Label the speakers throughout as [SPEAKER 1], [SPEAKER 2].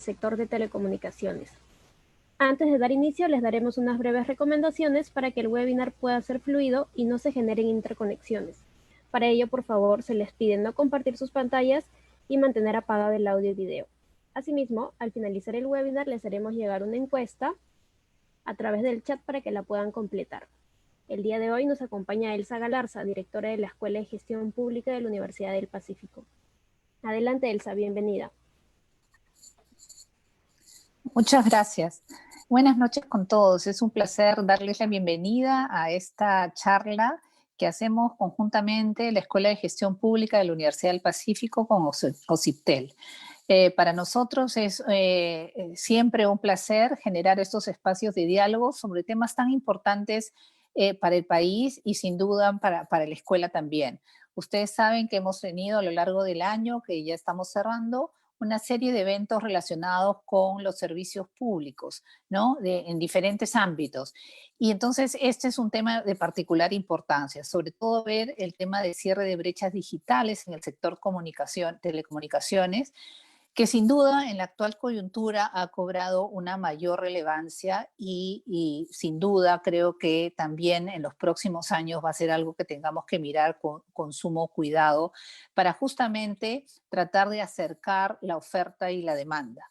[SPEAKER 1] sector de telecomunicaciones. Antes de dar inicio, les daremos unas breves recomendaciones para que el webinar pueda ser fluido y no se generen interconexiones. Para ello, por favor, se les pide no compartir sus pantallas y mantener apagado el audio y video. Asimismo, al finalizar el webinar, les haremos llegar una encuesta a través del chat para que la puedan completar. El día de hoy nos acompaña Elsa Galarza, directora de la Escuela de Gestión Pública de la Universidad del Pacífico. Adelante, Elsa, bienvenida.
[SPEAKER 2] Muchas gracias. Buenas noches con todos. Es un placer darles la bienvenida a esta charla que hacemos conjuntamente la Escuela de Gestión Pública de la Universidad del Pacífico con OSIPTEL. Para nosotros es siempre un placer generar estos espacios de diálogo sobre temas tan importantes para el país y sin duda para la escuela también. Ustedes saben que hemos tenido a lo largo del año, que ya estamos cerrando, una serie de eventos relacionados con los servicios públicos, ¿no? En diferentes ámbitos. Y entonces este es un tema de particular importancia, sobre todo ver el tema de cierre de brechas digitales en el sector telecomunicaciones, que sin duda en la actual coyuntura ha cobrado una mayor relevancia y sin duda creo que también en los próximos años va a ser algo que tengamos que mirar con sumo cuidado para justamente tratar de acercar la oferta y la demanda.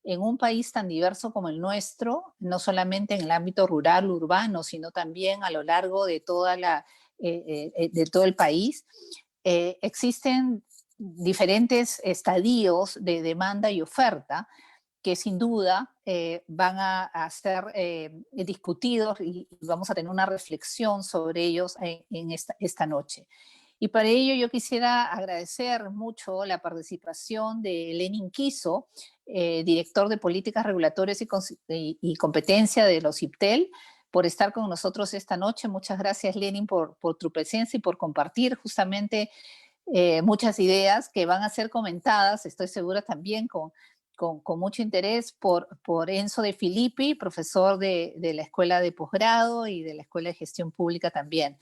[SPEAKER 2] En un país tan diverso como el nuestro, no solamente en el ámbito rural, urbano, sino también a lo largo de todo el país, existen diferentes estadios de demanda y oferta que sin duda van a ser discutidos y vamos a tener una reflexión sobre ellos en esta noche. Y para ello yo quisiera agradecer mucho la participación de Lenin Quiso, director de Políticas Regulatorias y Competencia de los OSIPTEL, por estar con nosotros esta noche. Muchas gracias, Lenin, por tu presencia y por compartir justamente muchas ideas que van a ser comentadas, estoy segura también con mucho interés por Enzo De Filippi, profesor de la Escuela de Posgrado y de la Escuela de Gestión Pública también.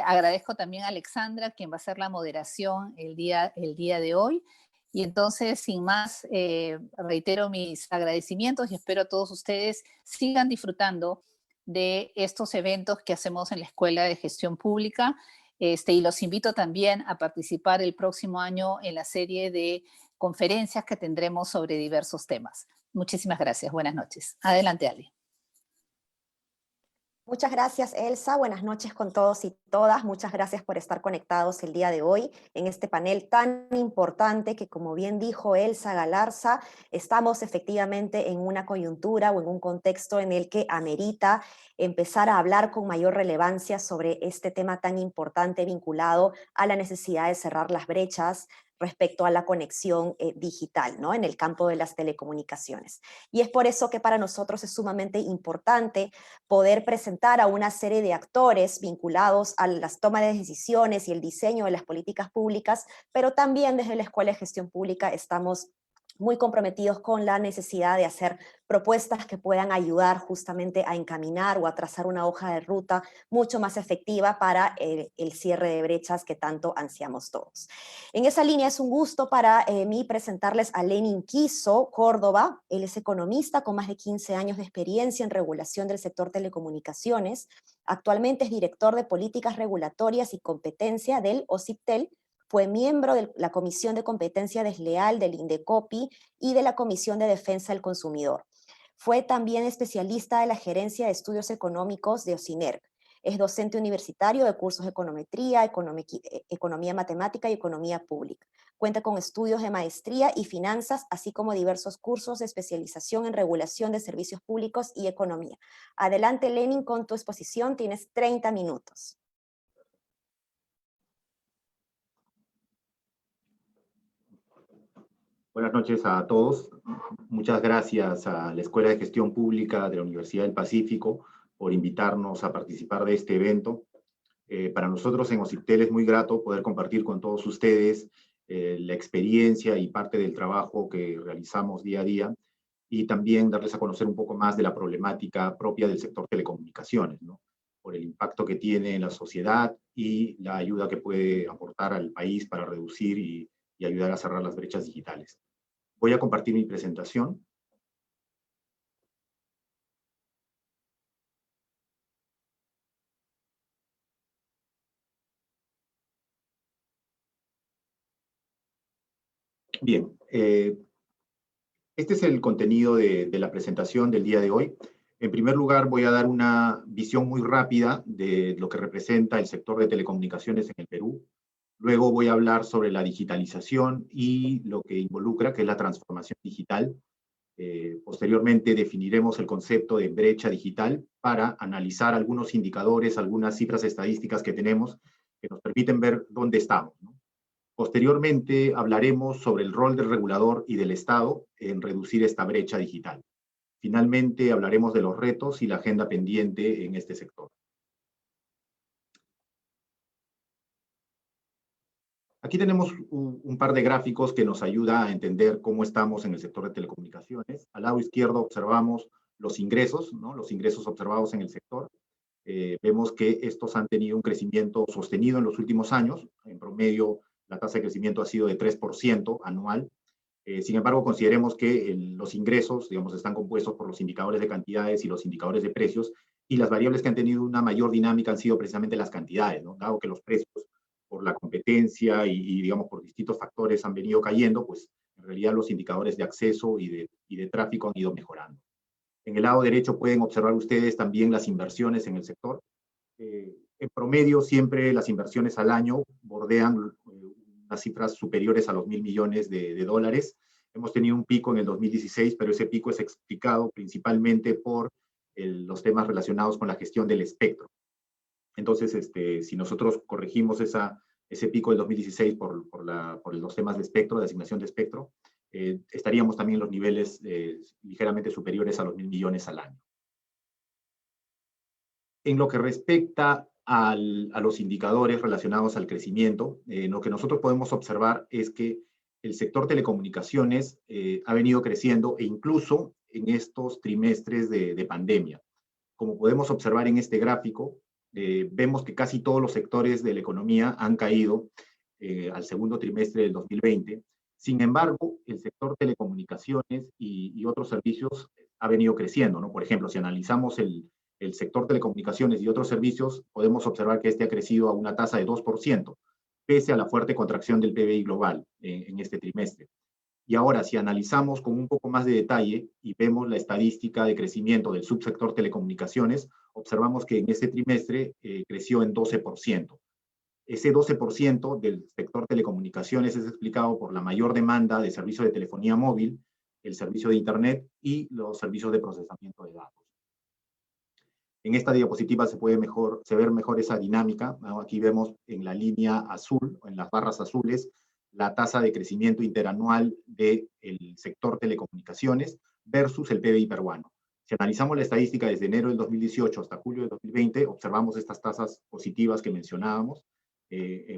[SPEAKER 2] Agradezco también a Alexandra, quien va a hacer la moderación el día de hoy. Y entonces, sin más, reitero mis agradecimientos y espero todos ustedes sigan disfrutando de estos eventos que hacemos en la Escuela de Gestión Pública. Y los invito también a participar el próximo año en la serie de conferencias que tendremos sobre diversos temas. Muchísimas gracias. Buenas noches. Adelante, Ali.
[SPEAKER 3] Muchas gracias, Elsa. Buenas noches con todos y todas. Muchas gracias por estar conectados el día de hoy en este panel tan importante que, como bien dijo Elsa Galarza, estamos efectivamente en una coyuntura o en un contexto en el que amerita empezar a hablar con mayor relevancia sobre este tema tan importante vinculado a la necesidad de cerrar las brechas respecto a la conexión digital, ¿no? En el campo de las telecomunicaciones. Y es por eso que para nosotros es sumamente importante poder presentar a una serie de actores vinculados a las tomas de decisiones y el diseño de las políticas públicas, pero también desde la Escuela de Gestión Pública estamos muy comprometidos con la necesidad de hacer propuestas que puedan ayudar justamente a encaminar o a trazar una hoja de ruta mucho más efectiva para el cierre de brechas que tanto ansiamos todos. En esa línea es un gusto para mí presentarles a Lenin Quiso Córdoba. Él es economista con más de 15 años de experiencia en regulación del sector telecomunicaciones. Actualmente es director de Políticas Regulatorias y Competencia del OSIPTEL. Fue miembro de la Comisión de Competencia Desleal del INDECOPI y de la Comisión de Defensa del Consumidor. Fue también especialista de la Gerencia de Estudios Económicos de OSINERC. Es docente universitario de cursos de econometría, economía matemática y economía pública. Cuenta con estudios de maestría y finanzas, así como diversos cursos de especialización en regulación de servicios públicos y economía. Adelante, Lenin, con tu exposición. Tienes 30 minutos.
[SPEAKER 4] Buenas noches a todos. Muchas gracias a la Escuela de Gestión Pública de la Universidad del Pacífico por invitarnos a participar de este evento. Para nosotros en OSIPTEL es muy grato poder compartir con todos ustedes la experiencia y parte del trabajo que realizamos día a día y también darles a conocer un poco más de la problemática propia del sector telecomunicaciones, ¿no? Por el impacto que tiene en la sociedad y la ayuda que puede aportar al país para reducir y ayudar a cerrar las brechas digitales. Voy a compartir mi presentación. Bien, este es el contenido de la presentación del día de hoy. En primer lugar, voy a dar una visión muy rápida de lo que representa el sector de telecomunicaciones en el Perú. Luego voy a hablar sobre la digitalización y lo que involucra, que es la transformación digital. Posteriormente definiremos el concepto de brecha digital para analizar algunos indicadores, algunas cifras estadísticas que tenemos que nos permiten ver dónde estamos, ¿no? Posteriormente hablaremos sobre el rol del regulador y del Estado en reducir esta brecha digital. Finalmente hablaremos de los retos y la agenda pendiente en este sector. Aquí tenemos un par de gráficos que nos ayuda a entender cómo estamos en el sector de telecomunicaciones. Al lado izquierdo observamos los ingresos, ¿no? Los ingresos observados en el sector. Vemos que estos han tenido un crecimiento sostenido en los últimos años. En promedio, la tasa de crecimiento ha sido de 3% anual. Sin embargo, consideremos que los ingresos, digamos, están compuestos por los indicadores de cantidades y los indicadores de precios, y las variables que han tenido una mayor dinámica han sido precisamente las cantidades, ¿no? Dado que los precios, por la competencia digamos, por distintos factores han venido cayendo, pues en realidad los indicadores de acceso y de tráfico han ido mejorando. En el lado derecho pueden observar ustedes también las inversiones en el sector. En promedio, siempre las inversiones al año bordean unas cifras superiores a los 1.000 millones de dólares. Hemos tenido un pico en el 2016, pero ese pico es explicado principalmente por los temas relacionados con la gestión del espectro. Entonces, si nosotros corregimos ese pico del 2016 por los temas de espectro, de asignación de espectro, estaríamos también en los niveles ligeramente superiores a los 1.000 millones al año. En lo que respecta a los indicadores relacionados al crecimiento, lo que nosotros podemos observar es que el sector telecomunicaciones ha venido creciendo, e incluso en estos trimestres de pandemia. Como podemos observar en este gráfico, vemos que casi todos los sectores de la economía han caído al segundo trimestre del 2020. Sin embargo, el sector telecomunicaciones y otros servicios ha venido creciendo, ¿no? Por ejemplo, si analizamos el sector telecomunicaciones y otros servicios, podemos observar que este ha crecido a una tasa de 2%, pese a la fuerte contracción del PBI global en este trimestre. Y ahora, si analizamos con un poco más de detalle y vemos la estadística de crecimiento del subsector telecomunicaciones, observamos que en este trimestre creció en 12%. Ese 12% del sector telecomunicaciones es explicado por la mayor demanda de servicios de telefonía móvil, el servicio de Internet y los servicios de procesamiento de datos. En esta diapositiva se ve mejor esa dinámica, ¿no? Aquí vemos en la línea azul, en las barras azules, la tasa de crecimiento interanual del sector telecomunicaciones versus el PBI peruano. Si analizamos la estadística desde enero del 2018 hasta julio del 2020, observamos estas tasas positivas que mencionábamos,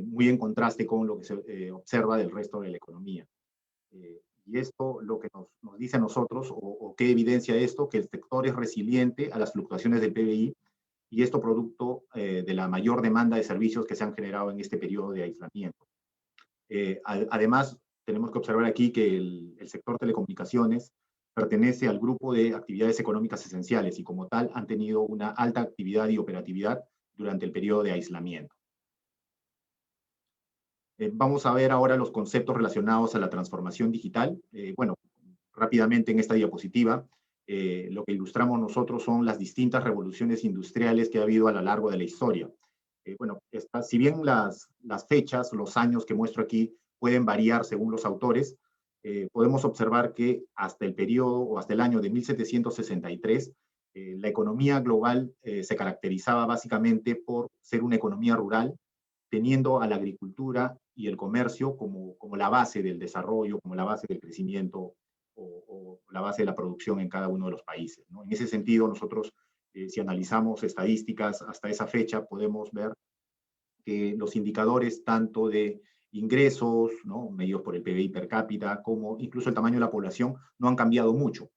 [SPEAKER 4] muy en contraste con lo que se observa del resto de la economía. Y esto lo que nos dice a nosotros, o qué evidencia esto, que el sector es resiliente a las fluctuaciones del PBI, y esto producto de la mayor demanda de servicios que se han generado en este periodo de aislamiento. Además, tenemos que observar aquí que el sector telecomunicaciones pertenece al grupo de actividades económicas esenciales y como tal han tenido una alta actividad y operatividad durante el periodo de aislamiento. Vamos a ver ahora los conceptos relacionados a la transformación digital. Bueno, rápidamente en esta diapositiva, lo que ilustramos nosotros son las distintas revoluciones industriales que ha habido a lo largo de la historia. Bueno, si bien las fechas, los años que muestro aquí pueden variar según los autores, podemos observar que hasta el periodo o hasta el año de 1763, la economía global se caracterizaba básicamente por ser una economía rural, teniendo a la agricultura y el comercio como la base del desarrollo, como la base del crecimiento o la base de la producción en cada uno de los países, ¿no? En ese sentido, nosotros, si analizamos estadísticas hasta esa fecha, podemos ver que los indicadores tanto de ingresos, ¿no?, medidos por el PBI per cápita, como incluso el tamaño de la población, no han cambiado mucho.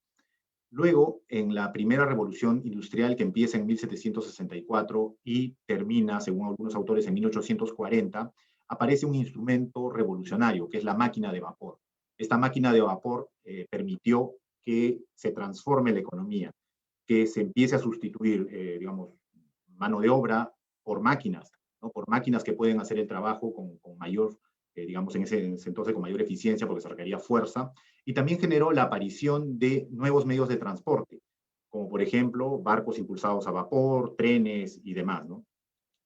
[SPEAKER 4] Luego, en la primera revolución industrial que empieza en 1764 y termina, según algunos autores, en 1840, aparece un instrumento revolucionario, que es la máquina de vapor. Esta máquina de vapor permitió que se transforme la economía, que se empiece a sustituir, digamos, mano de obra por máquinas, ¿no? Por máquinas que pueden hacer el trabajo con mayor, digamos, en ese entonces con mayor eficiencia porque se requería fuerza, y también generó la aparición de nuevos medios de transporte, como por ejemplo barcos impulsados a vapor, trenes y demás, ¿no?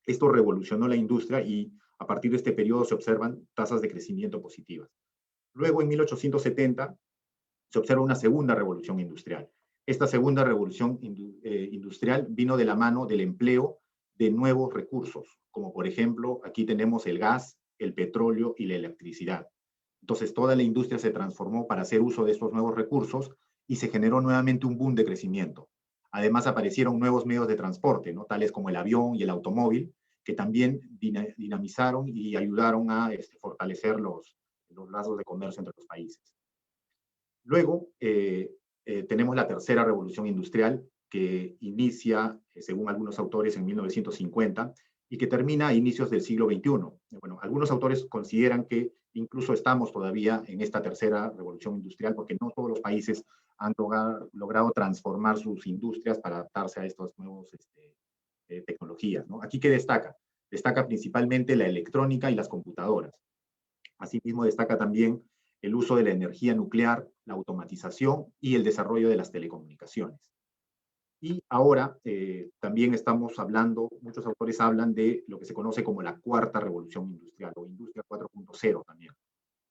[SPEAKER 4] Esto revolucionó la industria y a partir de este periodo se observan tasas de crecimiento positivas. Luego, en 1870, se observa una segunda revolución industrial. Esta segunda revolución industrial vino de la mano del empleo de nuevos recursos, como por ejemplo, aquí tenemos el gas, el petróleo y la electricidad. Entonces, toda la industria se transformó para hacer uso de estos nuevos recursos y se generó nuevamente un boom de crecimiento. Además, aparecieron nuevos medios de transporte, ¿no? Tales como el avión y el automóvil, que también dinamizaron y ayudaron a fortalecer los lazos de comercio entre los países. Luego, tenemos la tercera revolución industrial, que inicia, según algunos autores, en 1950 y que termina a inicios del siglo XXI. Bueno, algunos autores consideran que incluso estamos todavía en esta tercera revolución industrial porque no todos los países han logrado transformar sus industrias para adaptarse a estas nuevas tecnologías, ¿no? Aquí, ¿qué destaca? Destaca principalmente la electrónica y las computadoras. Asimismo, destaca también el uso de la energía nuclear, la automatización y el desarrollo de las telecomunicaciones. Y ahora también estamos hablando, muchos autores hablan de lo que se conoce como la cuarta revolución industrial o industria 4.0 también,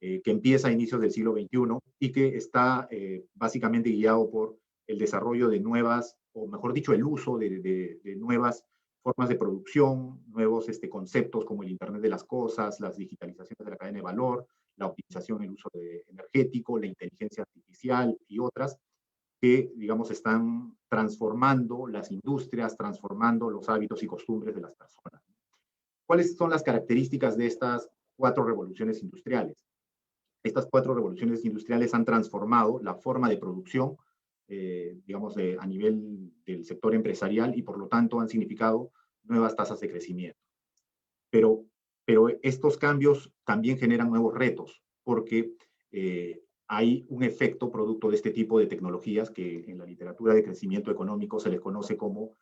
[SPEAKER 4] que empieza a inicios del siglo XXI y que está básicamente guiado por el desarrollo de nuevas, o mejor dicho, el uso de nuevas formas de producción, nuevos conceptos como el Internet de las cosas, las digitalizaciones de la cadena de valor, la optimización del uso energético, la inteligencia artificial y otras, que, digamos, están transformando las industrias, transformando los hábitos y costumbres de las personas. ¿Cuáles son las características de estas cuatro revoluciones industriales? Estas cuatro revoluciones industriales han transformado la forma de producción, digamos, a nivel del sector empresarial y por lo tanto han significado nuevas tasas de crecimiento. Pero estos cambios también generan nuevos retos porque hay un efecto producto de este tipo de tecnologías que en la literatura de crecimiento económico se les conoce como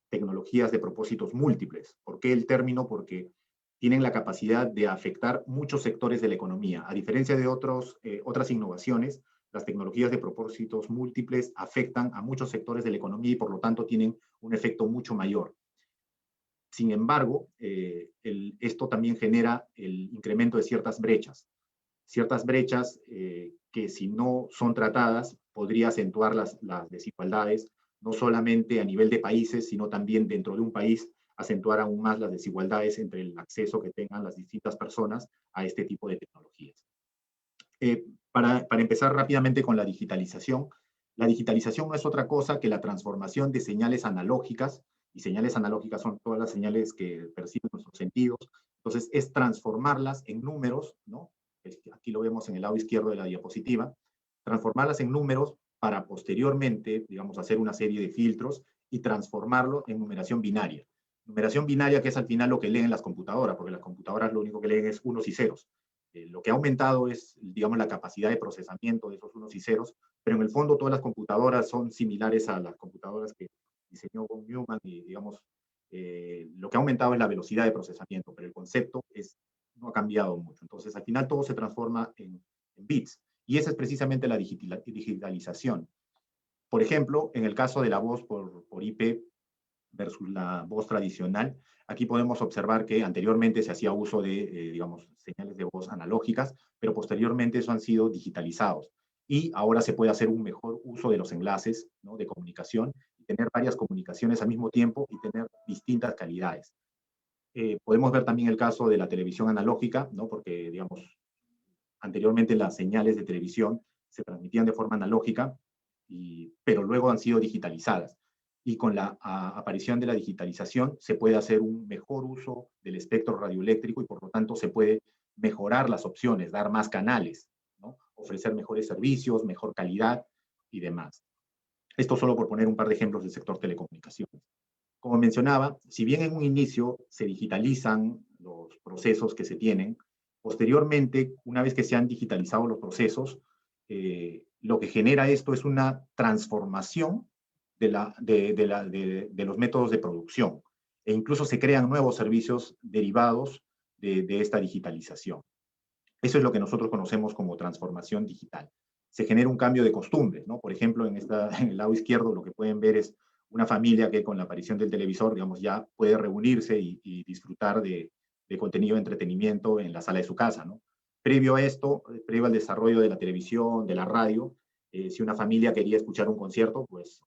[SPEAKER 4] tecnologías de propósitos múltiples. ¿Por qué el término? Porque tienen la capacidad de afectar muchos sectores de la economía. A diferencia de otras innovaciones, las tecnologías de propósitos múltiples afectan a muchos sectores de la economía y por lo tanto tienen un efecto mucho mayor. Sin embargo, esto también genera el incremento de ciertas brechas que si no son tratadas podría acentuar las desigualdades, no solamente a nivel de países, sino también dentro de un país, acentuar aún más las desigualdades entre el acceso que tengan las distintas personas a este tipo de tecnologías. Para empezar rápidamente con la digitalización no es otra cosa que la transformación de señales analógicas, y señales analógicas son todas las señales que perciben nuestros sentidos, entonces es transformarlas en números, ¿no? Aquí lo vemos en el lado izquierdo de la diapositiva, transformarlas en números para posteriormente, digamos, hacer una serie de filtros y transformarlo en numeración binaria. Numeración binaria que es al final lo que leen las computadoras, porque las computadoras lo único que leen es unos y ceros. Lo que ha aumentado es, digamos, la capacidad de procesamiento de esos unos y ceros, pero en el fondo todas las computadoras son similares a las computadoras que diseñó von Neumann y, digamos, lo que ha aumentado es la velocidad de procesamiento, pero el concepto no ha cambiado mucho. Entonces, al final todo se transforma en bits, y esa es precisamente la digitalización. Por ejemplo, en el caso de la voz por IP versus la voz tradicional, aquí podemos observar que anteriormente se hacía uso de, digamos, señales de voz analógicas, pero posteriormente eso han sido digitalizados. Y ahora se puede hacer un mejor uso de los enlaces, ¿no?, de comunicación, y tener varias comunicaciones al mismo tiempo y tener distintas calidades. Podemos ver también el caso de la televisión analógica, ¿no?, porque, digamos, anteriormente las señales de televisión se transmitían de forma analógica, pero luego han sido digitalizadas. Y con la aparición de la digitalización se puede hacer un mejor uso del espectro radioeléctrico y por lo tanto se puede mejorar las opciones, dar más canales, ¿no?, ofrecer mejores servicios, mejor calidad y demás. Esto solo por poner un par de ejemplos del sector telecomunicaciones. Como mencionaba, si bien en un inicio se digitalizan los procesos que se tienen, Posteriormente, una vez que se han digitalizado los procesos, lo que genera esto es una transformación de los métodos de producción, e incluso se crean nuevos servicios derivados de esta digitalización. Eso es lo que nosotros conocemos como transformación digital. Se genera un cambio de costumbres, ¿no? Por ejemplo, en el lado izquierdo lo que pueden ver es una familia que con la aparición del televisor, digamos, ya puede reunirse y disfrutar de contenido de entretenimiento en la sala de su casa, ¿no? Previo a esto, previo al desarrollo de la televisión, de la radio, si una familia quería escuchar un concierto, pues,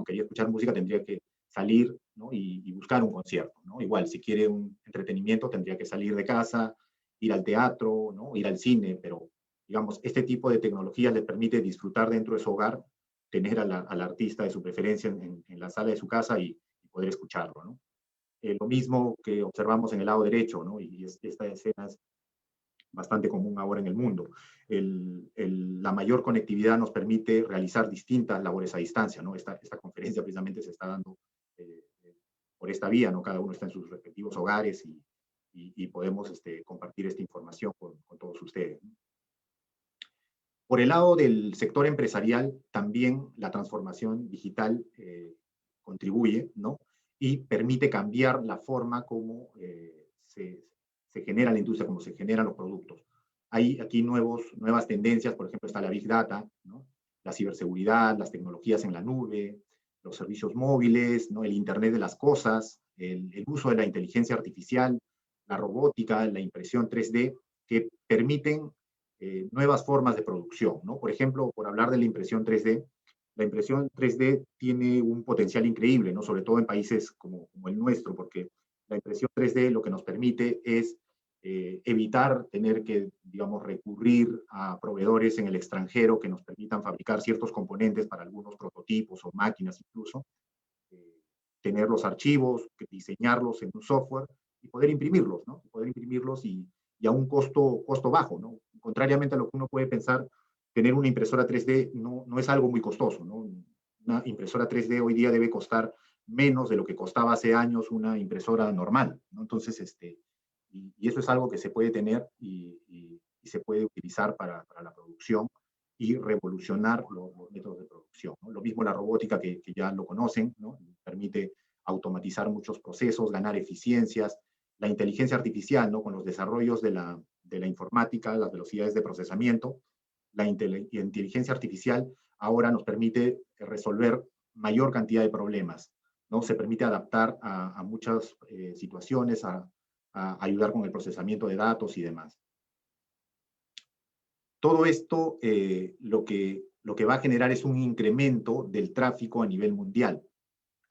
[SPEAKER 4] quería escuchar música, tendría que salir, ¿no? y buscar un concierto, ¿no? Igual, si quiere un entretenimiento, tendría que salir de casa, ir al teatro, ¿no? Ir al cine, pero digamos, este tipo de tecnologías le permite disfrutar dentro de su hogar, tener al artista de su preferencia en la sala de su casa y poder escucharlo, ¿no? Lo mismo que observamos en el lado derecho, ¿no? Y esta escena es bastante común ahora en el mundo. La mayor conectividad nos permite realizar distintas labores a distancia, ¿no? Esta conferencia precisamente se está dando por esta vía, ¿no? Cada uno está en sus respectivos hogares y podemos compartir esta información con todos ustedes. Por el lado del sector empresarial, también la transformación digital contribuye, ¿no? Y permite cambiar la forma como se genera la industria, cómo se generan los productos. Hay aquí nuevas tendencias, por ejemplo, está la Big Data, ¿no? La ciberseguridad, las tecnologías en la nube, los servicios móviles, ¿no? El Internet de las cosas, el uso de la inteligencia artificial, la robótica, la impresión 3D, que permiten nuevas formas de producción, ¿no? Por ejemplo, por hablar de la impresión 3D, la impresión 3D tiene un potencial increíble, ¿no? Sobre todo en países como el nuestro, porque la impresión 3D lo que nos permite es evitar tener que, digamos, recurrir a proveedores en el extranjero que nos permitan fabricar ciertos componentes para algunos prototipos o máquinas incluso, tener los archivos, diseñarlos en un software y poder imprimirlos, ¿no? Poder imprimirlos y a un costo bajo, ¿no? Contrariamente a lo que uno puede pensar, tener una impresora 3D no es algo muy costoso, ¿no? Una impresora 3D hoy día debe costar menos de lo que costaba hace años una impresora normal, ¿no? Entonces, y eso es algo que se puede tener y se puede utilizar para la producción y revolucionar los métodos de producción, ¿no? Lo mismo la robótica, que ya lo conocen, ¿no? Permite automatizar muchos procesos, ganar eficiencias. La inteligencia artificial, ¿no? Con los desarrollos de la informática, las velocidades de procesamiento, la inteligencia artificial ahora nos permite resolver mayor cantidad de problemas, ¿no? Se permite adaptar a muchas situaciones, a ayudar con el procesamiento de datos y demás. Todo esto lo que va a generar es un incremento del tráfico a nivel mundial.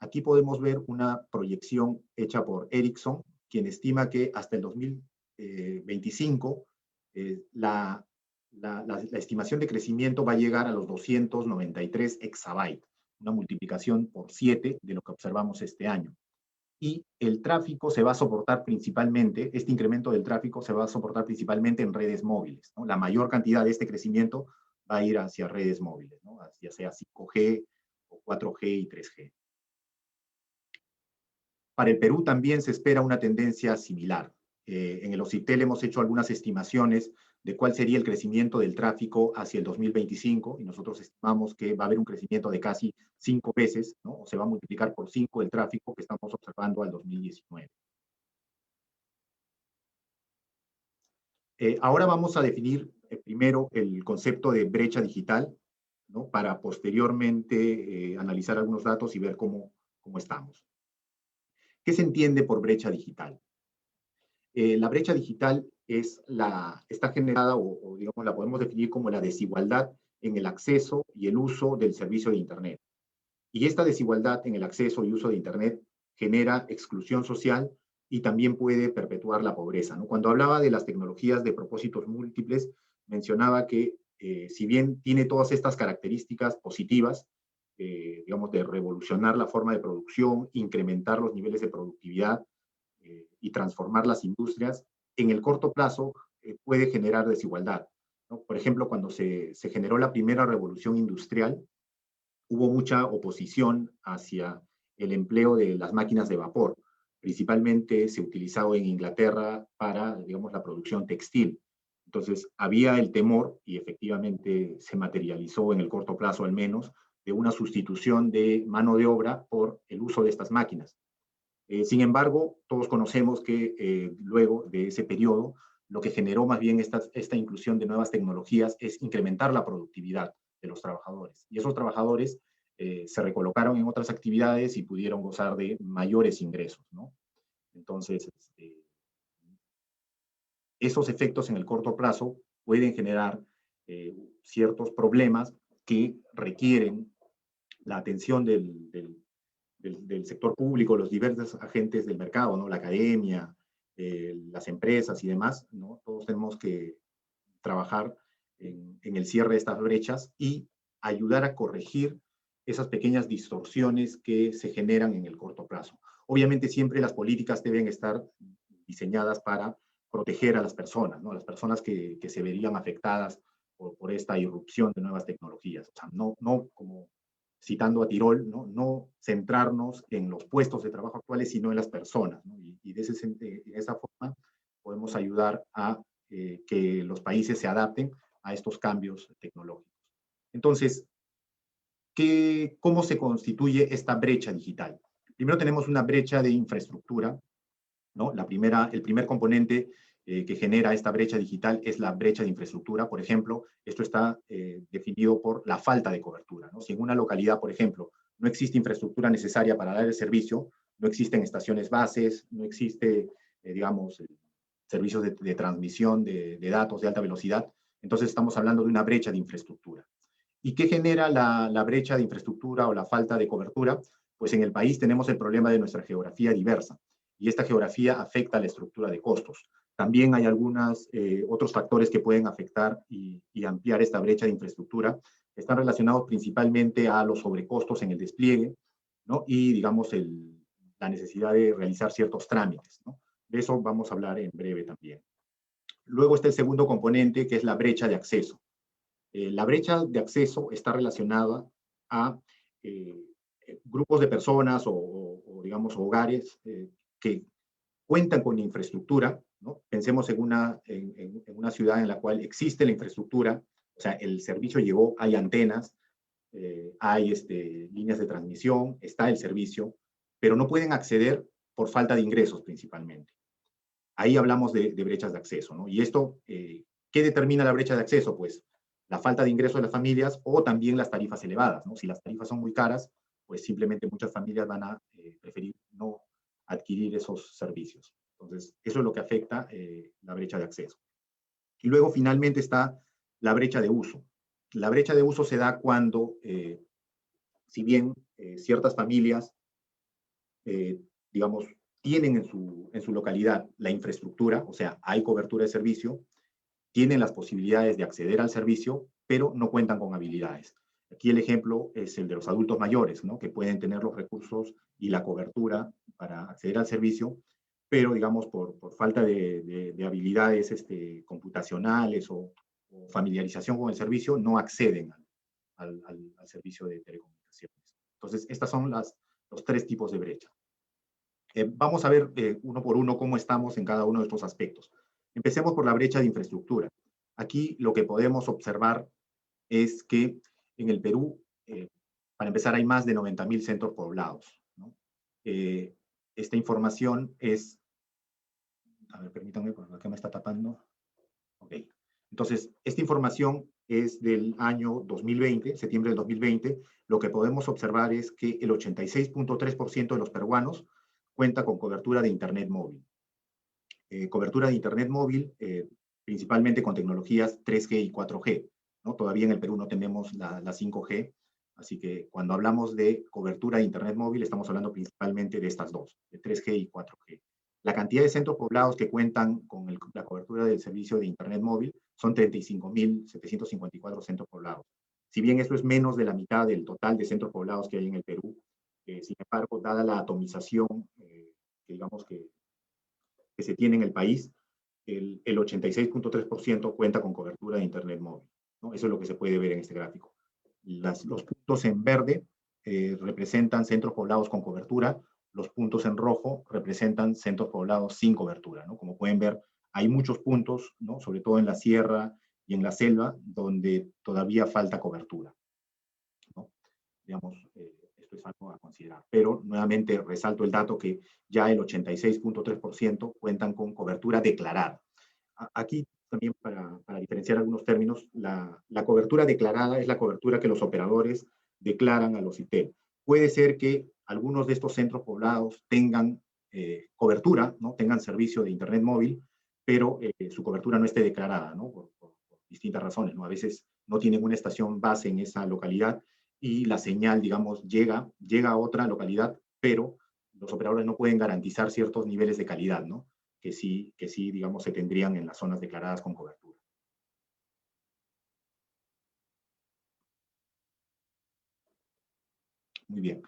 [SPEAKER 4] Aquí podemos ver una proyección hecha por Ericsson, quien estima que hasta el 2025 la estimación de crecimiento va a llegar a los 293 exabytes, una multiplicación por 7 de lo que observamos este año. Y el tráfico se va a soportar principalmente, este incremento del tráfico se va a soportar principalmente en redes móviles, ¿no? La mayor cantidad de este crecimiento va a ir hacia redes móviles, ¿no? Ya sea 5G o 4G y 3G. Para el Perú también se espera una tendencia similar. En el OCITEL hemos hecho algunas estimaciones de cuál sería el crecimiento del tráfico hacia el 2025 y nosotros estimamos que va a haber un crecimiento de casi 5 veces, ¿no? O se va a multiplicar por 5 el tráfico que estamos observando al 2019. Ahora vamos a definir primero el concepto de brecha digital, ¿no? Para posteriormente analizar algunos datos y ver cómo estamos. ¿Qué se entiende por brecha digital? La brecha digital está generada, o digamos, la podemos definir como la desigualdad en el acceso y el uso del servicio de Internet. Y esta desigualdad en el acceso y uso de Internet genera exclusión social y también puede perpetuar la pobreza, ¿no? Cuando hablaba de las tecnologías de propósitos múltiples, mencionaba que si bien tiene todas estas características positivas, digamos, de revolucionar la forma de producción, incrementar los niveles de productividad, y transformar las industrias, en el corto plazo puede generar desigualdad, ¿no? Por ejemplo, cuando se generó la primera revolución industrial, hubo mucha oposición hacia el empleo de las máquinas de vapor, principalmente se utilizaba en Inglaterra para, digamos, la producción textil. Entonces, había el temor, y efectivamente se materializó en el corto plazo al menos, de una sustitución de mano de obra por el uso de estas máquinas. Sin embargo, todos conocemos que luego de ese periodo, lo que generó más bien esta inclusión de nuevas tecnologías es incrementar la productividad de los trabajadores. Y esos trabajadores se recolocaron en otras actividades y pudieron gozar de mayores ingresos, ¿no? Entonces, esos efectos en el corto plazo pueden generar ciertos problemas que requieren la atención del sector público, los diversos agentes del mercado, ¿no? La academia, las empresas y demás, ¿no? Todos tenemos que trabajar en el cierre de estas brechas y ayudar a corregir esas pequeñas distorsiones que se generan en el corto plazo. Obviamente siempre las políticas deben estar diseñadas para proteger a las personas, ¿no? Las personas que se verían afectadas por esta irrupción de nuevas tecnologías. O sea, no como citando a Tirol, no centrarnos en los puestos de trabajo actuales, sino en las personas, ¿no? Y de esa forma podemos ayudar a que los países se adapten a estos cambios tecnológicos. Entonces, ¿cómo se constituye esta brecha digital? Primero tenemos una brecha de infraestructura, ¿no? El primer componente que genera esta brecha digital es la brecha de infraestructura. Por ejemplo, esto está definido por la falta de cobertura, ¿no? Si en una localidad, por ejemplo, no existe infraestructura necesaria para dar el servicio, no existen estaciones bases, no existe, digamos, servicios de transmisión de datos de alta velocidad, entonces estamos hablando de una brecha de infraestructura. ¿Y qué genera la brecha de infraestructura o la falta de cobertura? Pues en el país tenemos el problema de nuestra geografía diversa, y esta geografía afecta a la estructura de costos. También hay otros factores que pueden afectar y ampliar esta brecha de infraestructura. Están relacionados principalmente a los sobrecostos en el despliegue, ¿no? Y, digamos, la necesidad de realizar ciertos trámites, ¿no? De eso vamos a hablar en breve también. Luego está el segundo componente, que es la brecha de acceso. La brecha de acceso está relacionada a grupos de personas o digamos, hogares que cuentan con infraestructura, ¿no? Pensemos en una ciudad en la cual existe la infraestructura, o sea, el servicio llegó, hay antenas, hay líneas de transmisión, está el servicio, pero no pueden acceder por falta de ingresos principalmente. Ahí hablamos de brechas de acceso, ¿no? Y esto, ¿qué determina la brecha de acceso? Pues la falta de ingresos de las familias o también las tarifas elevadas, ¿no? Si las tarifas son muy caras, pues simplemente muchas familias van a preferir no adquirir esos servicios. Entonces, eso es lo que afecta la brecha de acceso. Y luego, finalmente, está la brecha de uso. La brecha de uso se da cuando, si bien ciertas familias, digamos, tienen en su localidad la infraestructura, o sea, hay cobertura de servicio, tienen las posibilidades de acceder al servicio, pero no cuentan con habilidades. Aquí el ejemplo es el de los adultos mayores, ¿no? Que pueden tener los recursos y la cobertura para acceder al servicio, pero, digamos, por falta de habilidades computacionales o familiarización con el servicio, no acceden al servicio de telecomunicaciones. Entonces, estos son los tres tipos de brecha. Vamos a ver uno por uno cómo estamos en cada uno de estos aspectos. Empecemos por la brecha de infraestructura. Aquí lo que podemos observar es que en el Perú, para empezar, hay más de 90.000 centros poblados, ¿no? Esta información es... A ver, permítanme, porque acá me está tapando. Ok. Entonces, esta información es del año 2020, septiembre del 2020. Lo que podemos observar es que el 86.3% de los peruanos cuenta con cobertura de Internet móvil. Cobertura de Internet móvil, principalmente con tecnologías 3G y 4G, ¿no? Todavía en el Perú no tenemos la 5G, así que cuando hablamos de cobertura de Internet móvil estamos hablando principalmente de estas dos, de 3G y 4G. La cantidad de centros poblados que cuentan con la cobertura del servicio de Internet móvil son 35.754 centros poblados. Si bien esto es menos de la mitad del total de centros poblados que hay en el Perú, sin embargo, dada la atomización, digamos que se tiene en el país, el 86.3% cuenta con cobertura de Internet móvil, ¿no? Eso es lo que se puede ver en este gráfico. Los puntos en verde representan centros poblados con cobertura, los puntos en rojo representan centros poblados sin cobertura, ¿no? Como pueden ver, hay muchos puntos, ¿no? Sobre todo en la sierra y en la selva, donde todavía falta cobertura, ¿no? Digamos, esto es algo a considerar. Pero nuevamente resalto el dato que ya el 86.3% cuentan con cobertura declarada. Aquí también para diferenciar algunos términos, la cobertura declarada es la cobertura que los operadores declaran a los ITEL. Puede ser que algunos de estos centros poblados tengan cobertura, ¿no? Tengan servicio de Internet móvil, pero su cobertura no esté declarada, ¿no? Por distintas razones, ¿no? A veces no tienen una estación base en esa localidad y la señal, digamos, llega a otra localidad, pero los operadores no pueden garantizar ciertos niveles de calidad, ¿no? Que sí, digamos, se tendrían en las zonas declaradas con cobertura. Muy bien.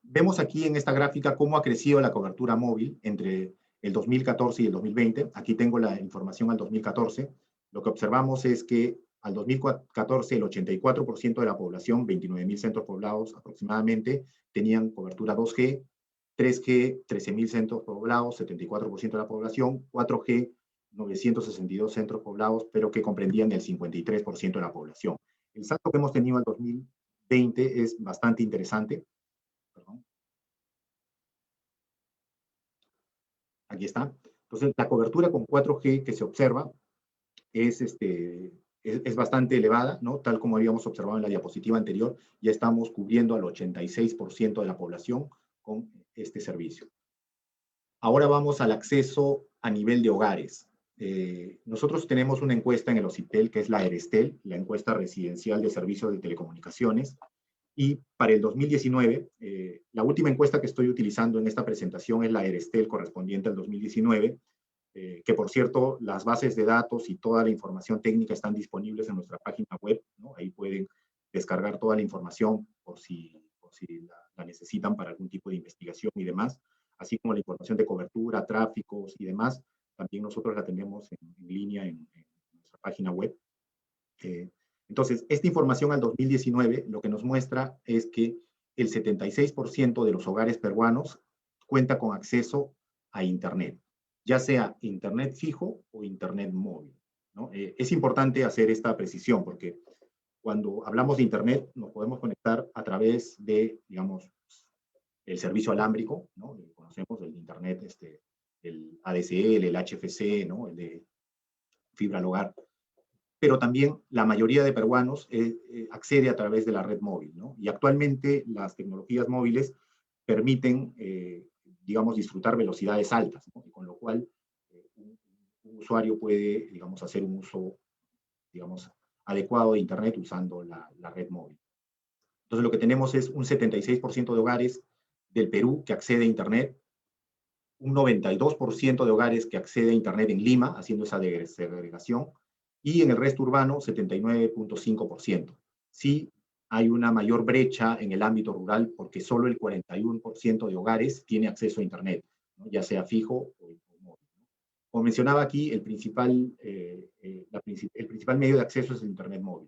[SPEAKER 4] Vemos aquí en esta gráfica cómo ha crecido la cobertura móvil entre el 2014 y el 2020. Aquí tengo la información al 2014. Lo que observamos es que al 2014 el 84% de la población, 29.000 centros poblados aproximadamente, tenían cobertura 2G, 3G, 13.000 centros poblados, 74% de la población, 4G, 962 centros poblados, pero que comprendían el 53% de la población. El salto que hemos tenido al 2020 es bastante interesante. Perdón. Aquí está. Entonces, la cobertura con 4G que se observa es bastante elevada, ¿no? Tal como habíamos observado en la diapositiva anterior, ya estamos cubriendo al 86% de la población con este servicio. Ahora vamos al acceso a nivel de hogares. Nosotros tenemos una encuesta en el OCITEL, que es la ERESTEL, la encuesta residencial de servicios de telecomunicaciones, y para el 2019, la última encuesta que estoy utilizando en esta presentación es la ERESTEL correspondiente al 2019, que por cierto, las bases de datos y toda la información técnica están disponibles en nuestra página web, ¿no? Ahí pueden descargar toda la información por si la necesitan para algún tipo de investigación y demás, así como la información de cobertura, tráficos y demás. También nosotros la tenemos en línea en nuestra página web. Entonces, esta información al 2019 lo que nos muestra es que el 76% de los hogares peruanos cuenta con acceso a Internet, ya sea Internet fijo o Internet móvil, ¿no? Es importante hacer esta precisión porque cuando hablamos de Internet nos podemos conectar a través de, digamos, el servicio alámbrico, ¿no? Conocemos el Internet, el ADSL, el HFC, ¿no? El de fibra al hogar. Pero también la mayoría de peruanos accede a través de la red móvil, ¿no? Y actualmente las tecnologías móviles permiten, digamos, disfrutar velocidades altas, ¿no? Y con lo cual un usuario puede, digamos, hacer un uso, digamos, adecuado de Internet usando la red móvil. Entonces lo que tenemos es un 76% de hogares del Perú que accede a Internet, un 92% de hogares que accede a Internet en Lima, haciendo esa segregación, y en el resto urbano, 79.5%. Sí hay una mayor brecha en el ámbito rural porque solo el 41% de hogares tiene acceso a Internet, ¿no? Ya sea fijo o móvil. Como mencionaba aquí, el principal medio de acceso es el Internet móvil.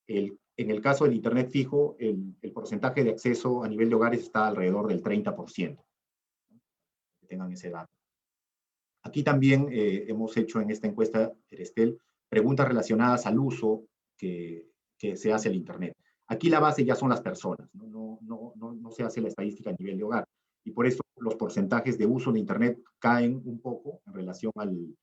[SPEAKER 4] En el caso del Internet fijo, el porcentaje de acceso a nivel de hogares está alrededor del 30%. Que tengan ese dato. Aquí también hemos hecho en esta encuesta, Erestel, preguntas relacionadas al uso que se hace al Internet. Aquí la base ya son las personas, ¿no? No se hace la estadística a nivel de hogar. Y por eso los porcentajes de uso de Internet caen un poco en relación al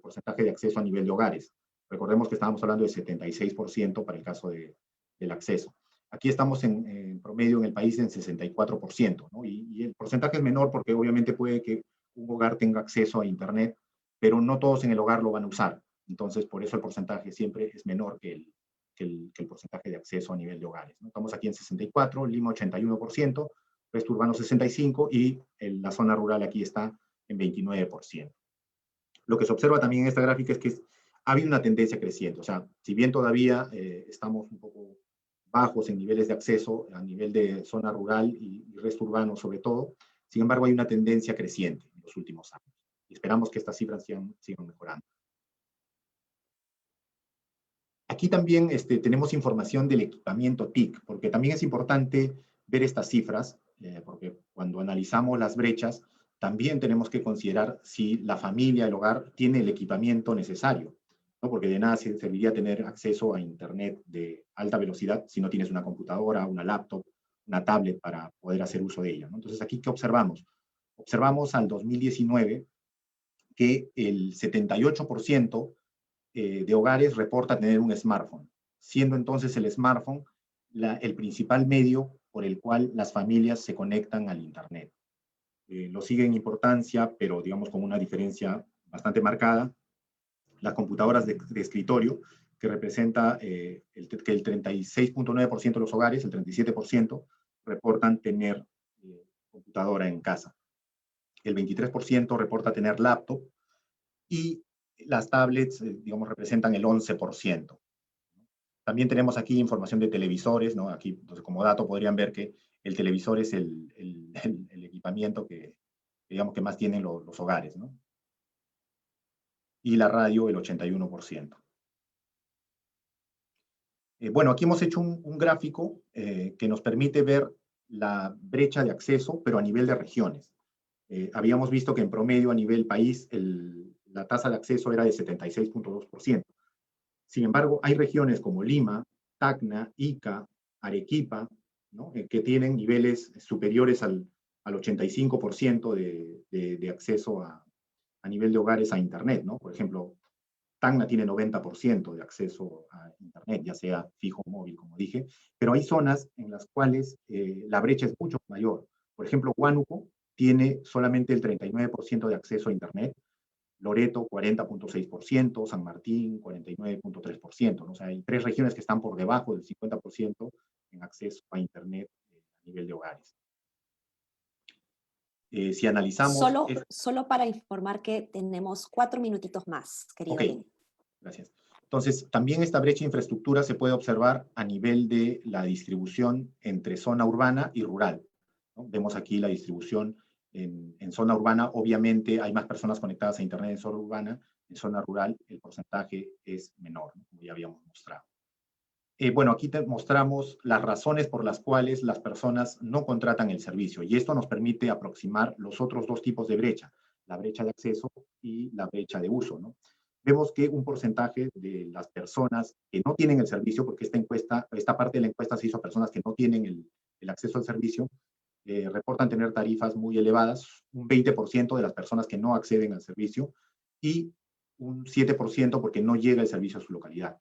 [SPEAKER 4] porcentaje de acceso a nivel de hogares. Recordemos que estábamos hablando de 76% para el caso del acceso. Aquí estamos en promedio en el país en 64%, ¿no? Y el porcentaje es menor porque obviamente puede que un hogar tenga acceso a Internet, pero no todos en el hogar lo van a usar. Entonces, por eso el porcentaje siempre es menor que el porcentaje de acceso a nivel de hogares, ¿no? Estamos aquí en 64, Lima 81%, resto urbano 65% y la zona rural aquí está en 29%. Lo que se observa también en esta gráfica es que ha habido una tendencia creciente. O sea, si bien todavía estamos un poco bajos en niveles de acceso a nivel de zona rural y resto urbano sobre todo, sin embargo hay una tendencia creciente en los últimos años. Y esperamos que estas cifras sigan mejorando. Aquí también tenemos información del equipamiento TIC, porque también es importante ver estas cifras, porque cuando analizamos las brechas, también tenemos que considerar si la familia, el hogar, tiene el equipamiento necesario, ¿no? Porque de nada serviría tener acceso a Internet de alta velocidad si no tienes una computadora, una laptop, una tablet para poder hacer uso de ella, ¿no? Entonces, aquí, ¿qué observamos? Observamos al 2019 que el 78% de hogares reporta tener un smartphone, siendo entonces el smartphone el principal medio por el cual las familias se conectan al Internet. Lo sigue en importancia, pero digamos con una diferencia bastante marcada, las computadoras de escritorio, que representa que el 36.9% de los hogares, el 37%, reportan tener computadora en casa. El 23% reporta tener laptop y las tablets, digamos, representan el 11%. También tenemos aquí información de televisores, ¿no? Aquí, entonces, como dato, podrían ver que el televisor es el equipamiento que, digamos, que más tienen los hogares, ¿no? Y la radio, el 81%. Bueno, aquí hemos hecho un gráfico que nos permite ver la brecha de acceso, pero a nivel de regiones. Habíamos visto que en promedio a nivel país la tasa de acceso era de 76.2%. Sin embargo, hay regiones como Lima, Tacna, Ica, Arequipa, ¿no? Que tienen niveles superiores al 85% de acceso a nivel de hogares a Internet, ¿no? Por ejemplo, Tacna tiene 90% de acceso a Internet, ya sea fijo o móvil, como dije, pero hay zonas en las cuales la brecha es mucho mayor. Por ejemplo, Huánuco tiene solamente el 39% de acceso a Internet, Loreto 40.6%, San Martín 49.3%, ¿no? O sea, hay 3 regiones que están por debajo del 50% en acceso a Internet a nivel de hogares. Si analizamos...
[SPEAKER 3] Solo para informar que tenemos 4 minutitos más, querido Lin.
[SPEAKER 4] Gracias. Entonces, también esta brecha de infraestructura se puede observar a nivel de la distribución entre zona urbana y rural, ¿no? Vemos aquí la distribución en zona urbana. Obviamente hay más personas conectadas a Internet en zona urbana. En zona rural el porcentaje es menor, ¿no? Como ya habíamos mostrado. Bueno, aquí te mostramos las razones por las cuales las personas no contratan el servicio, y esto nos permite aproximar los otros 2 tipos de brecha, la brecha de acceso y la brecha de uso, ¿no? Vemos que un porcentaje de las personas que no tienen el servicio, porque esta parte de la encuesta se hizo a personas que no tienen el acceso al servicio, reportan tener tarifas muy elevadas, un 20% de las personas que no acceden al servicio y un 7% porque no llega el servicio a su localidad.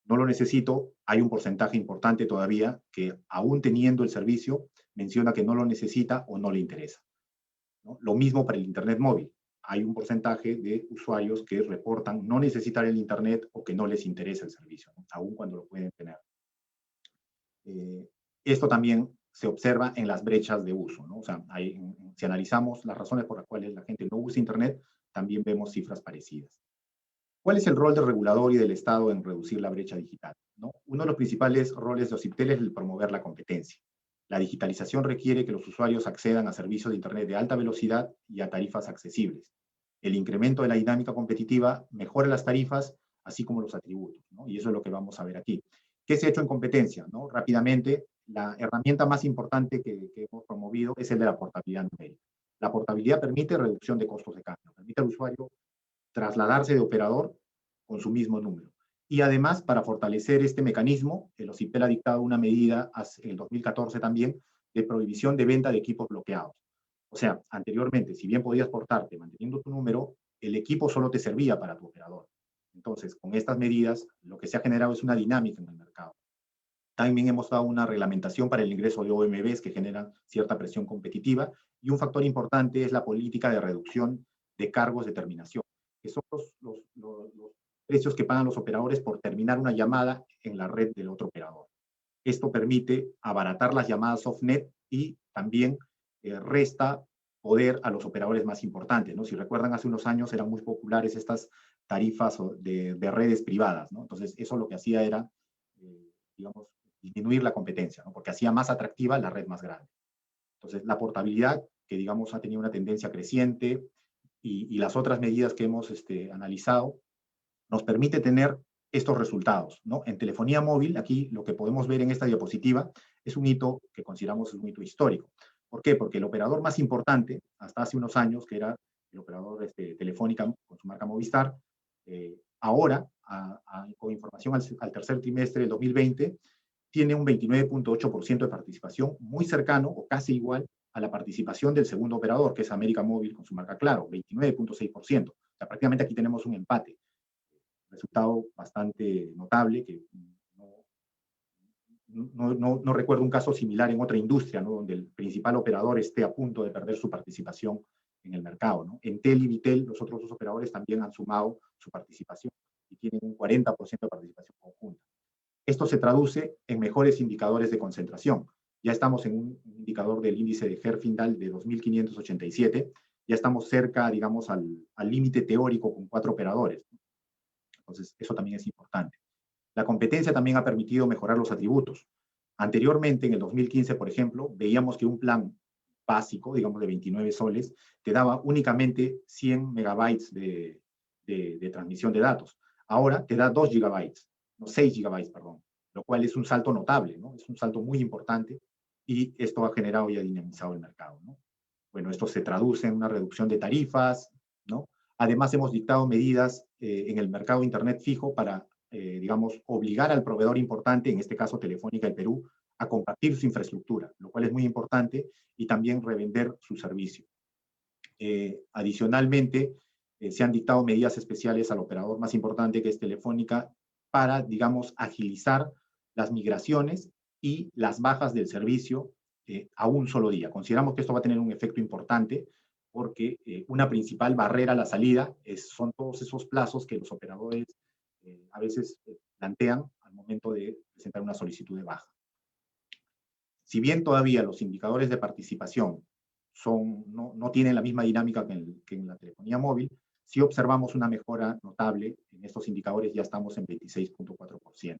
[SPEAKER 4] No lo necesito, hay un porcentaje importante todavía que, aún teniendo el servicio, menciona que no lo necesita o no le interesa, ¿no? Lo mismo para el Internet móvil. Hay un porcentaje de usuarios que reportan no necesitar el Internet o que no les interesa el servicio, ¿no? Aún cuando lo pueden tener. Esto también se observa en las brechas de uso, ¿no? O sea, si analizamos las razones por las cuales la gente no usa Internet, también vemos cifras parecidas. ¿Cuál es el rol del regulador y del Estado en reducir la brecha digital, ¿no? Uno de los principales roles de OCIPTEL es el promover la competencia. La digitalización requiere que los usuarios accedan a servicios de Internet de alta velocidad y a tarifas accesibles. El incremento de la dinámica competitiva mejora las tarifas, así como los atributos, ¿no? Y eso es lo que vamos a ver aquí. ¿Qué se ha hecho en competencia, ¿no? Rápidamente, la herramienta más importante que hemos promovido es el de la portabilidad numérica. La portabilidad permite reducción de costos de cambio, permite al usuario trasladarse de operador con su mismo número. Y además, para fortalecer este mecanismo, el OCIPTEL ha dictado una medida en el 2014 también de prohibición de venta de equipos bloqueados. O sea, anteriormente, si bien podías portarte manteniendo tu número, el equipo solo te servía para tu operador. Entonces, con estas medidas, lo que se ha generado es una dinámica en el mercado. También hemos dado una reglamentación para el ingreso de OMBs que generan cierta presión competitiva, y un factor importante es la política de reducción de cargos de terminación, que son los precios que pagan los operadores por terminar una llamada en la red del otro operador. Esto permite abaratar las llamadas off-net y también resta poder a los operadores más importantes, ¿no? Si recuerdan, hace unos años eran muy populares estas tarifas de redes privadas, ¿no? Entonces, eso lo que hacía era, digamos, disminuir la competencia, ¿no? Porque hacía más atractiva la red más grande. Entonces, la portabilidad, que digamos ha tenido una tendencia creciente, y las otras medidas que hemos analizado, nos permite tener estos resultados, ¿no? En telefonía móvil, aquí lo que podemos ver en esta diapositiva es un hito que consideramos un hito histórico. ¿Por qué? Porque el operador más importante, hasta hace unos años, que era el operador Telefónica con su marca Movistar, ahora, con información al tercer trimestre del 2020, tiene un 29.8% de participación, muy cercano o casi igual a la participación del segundo operador, que es América Móvil con su marca Claro, 29.6%. O sea, prácticamente aquí tenemos un empate. Resultado bastante notable, que no recuerdo un caso similar en otra industria, ¿no? Donde el principal operador esté a punto de perder su participación en el mercado, ¿no? Entel y Vitel, los otros dos operadores, también han sumado su participación y tienen un 40% de participación conjunta. Esto se traduce en mejores indicadores de concentración. Ya estamos en un indicador del índice de Herfindahl de 2.587, ya estamos cerca, digamos, al límite teórico con 4 operadores. Entonces, eso también es importante. La competencia también ha permitido mejorar los atributos. Anteriormente, en el 2015, por ejemplo, veíamos que un plan básico, digamos de 29 soles, te daba únicamente 100 megabytes de transmisión de datos. Ahora te da 2 gigabytes, no 6 gigabytes, perdón, lo cual es un salto notable, ¿no? Es un salto muy importante y esto ha generado y ha dinamizado el mercado, ¿no? Bueno, esto se traduce en una reducción de tarifas, ¿no? Además, hemos dictado medidas en el mercado de Internet fijo para digamos, obligar al proveedor importante, en este caso Telefónica del Perú, a compartir su infraestructura, lo cual es muy importante, y también revender su servicio. Adicionalmente, se han dictado medidas especiales al operador más importante, que es Telefónica, para, digamos, agilizar las migraciones y las bajas del servicio a un solo día. Consideramos que esto va a tener un efecto importante porque una principal barrera a la salida son todos esos plazos que los operadores a veces plantean al momento de presentar una solicitud de baja. Si bien todavía los indicadores de participación no tienen la misma dinámica que en la telefonía móvil, sí observamos una mejora notable en estos indicadores, ya estamos en 26.4%.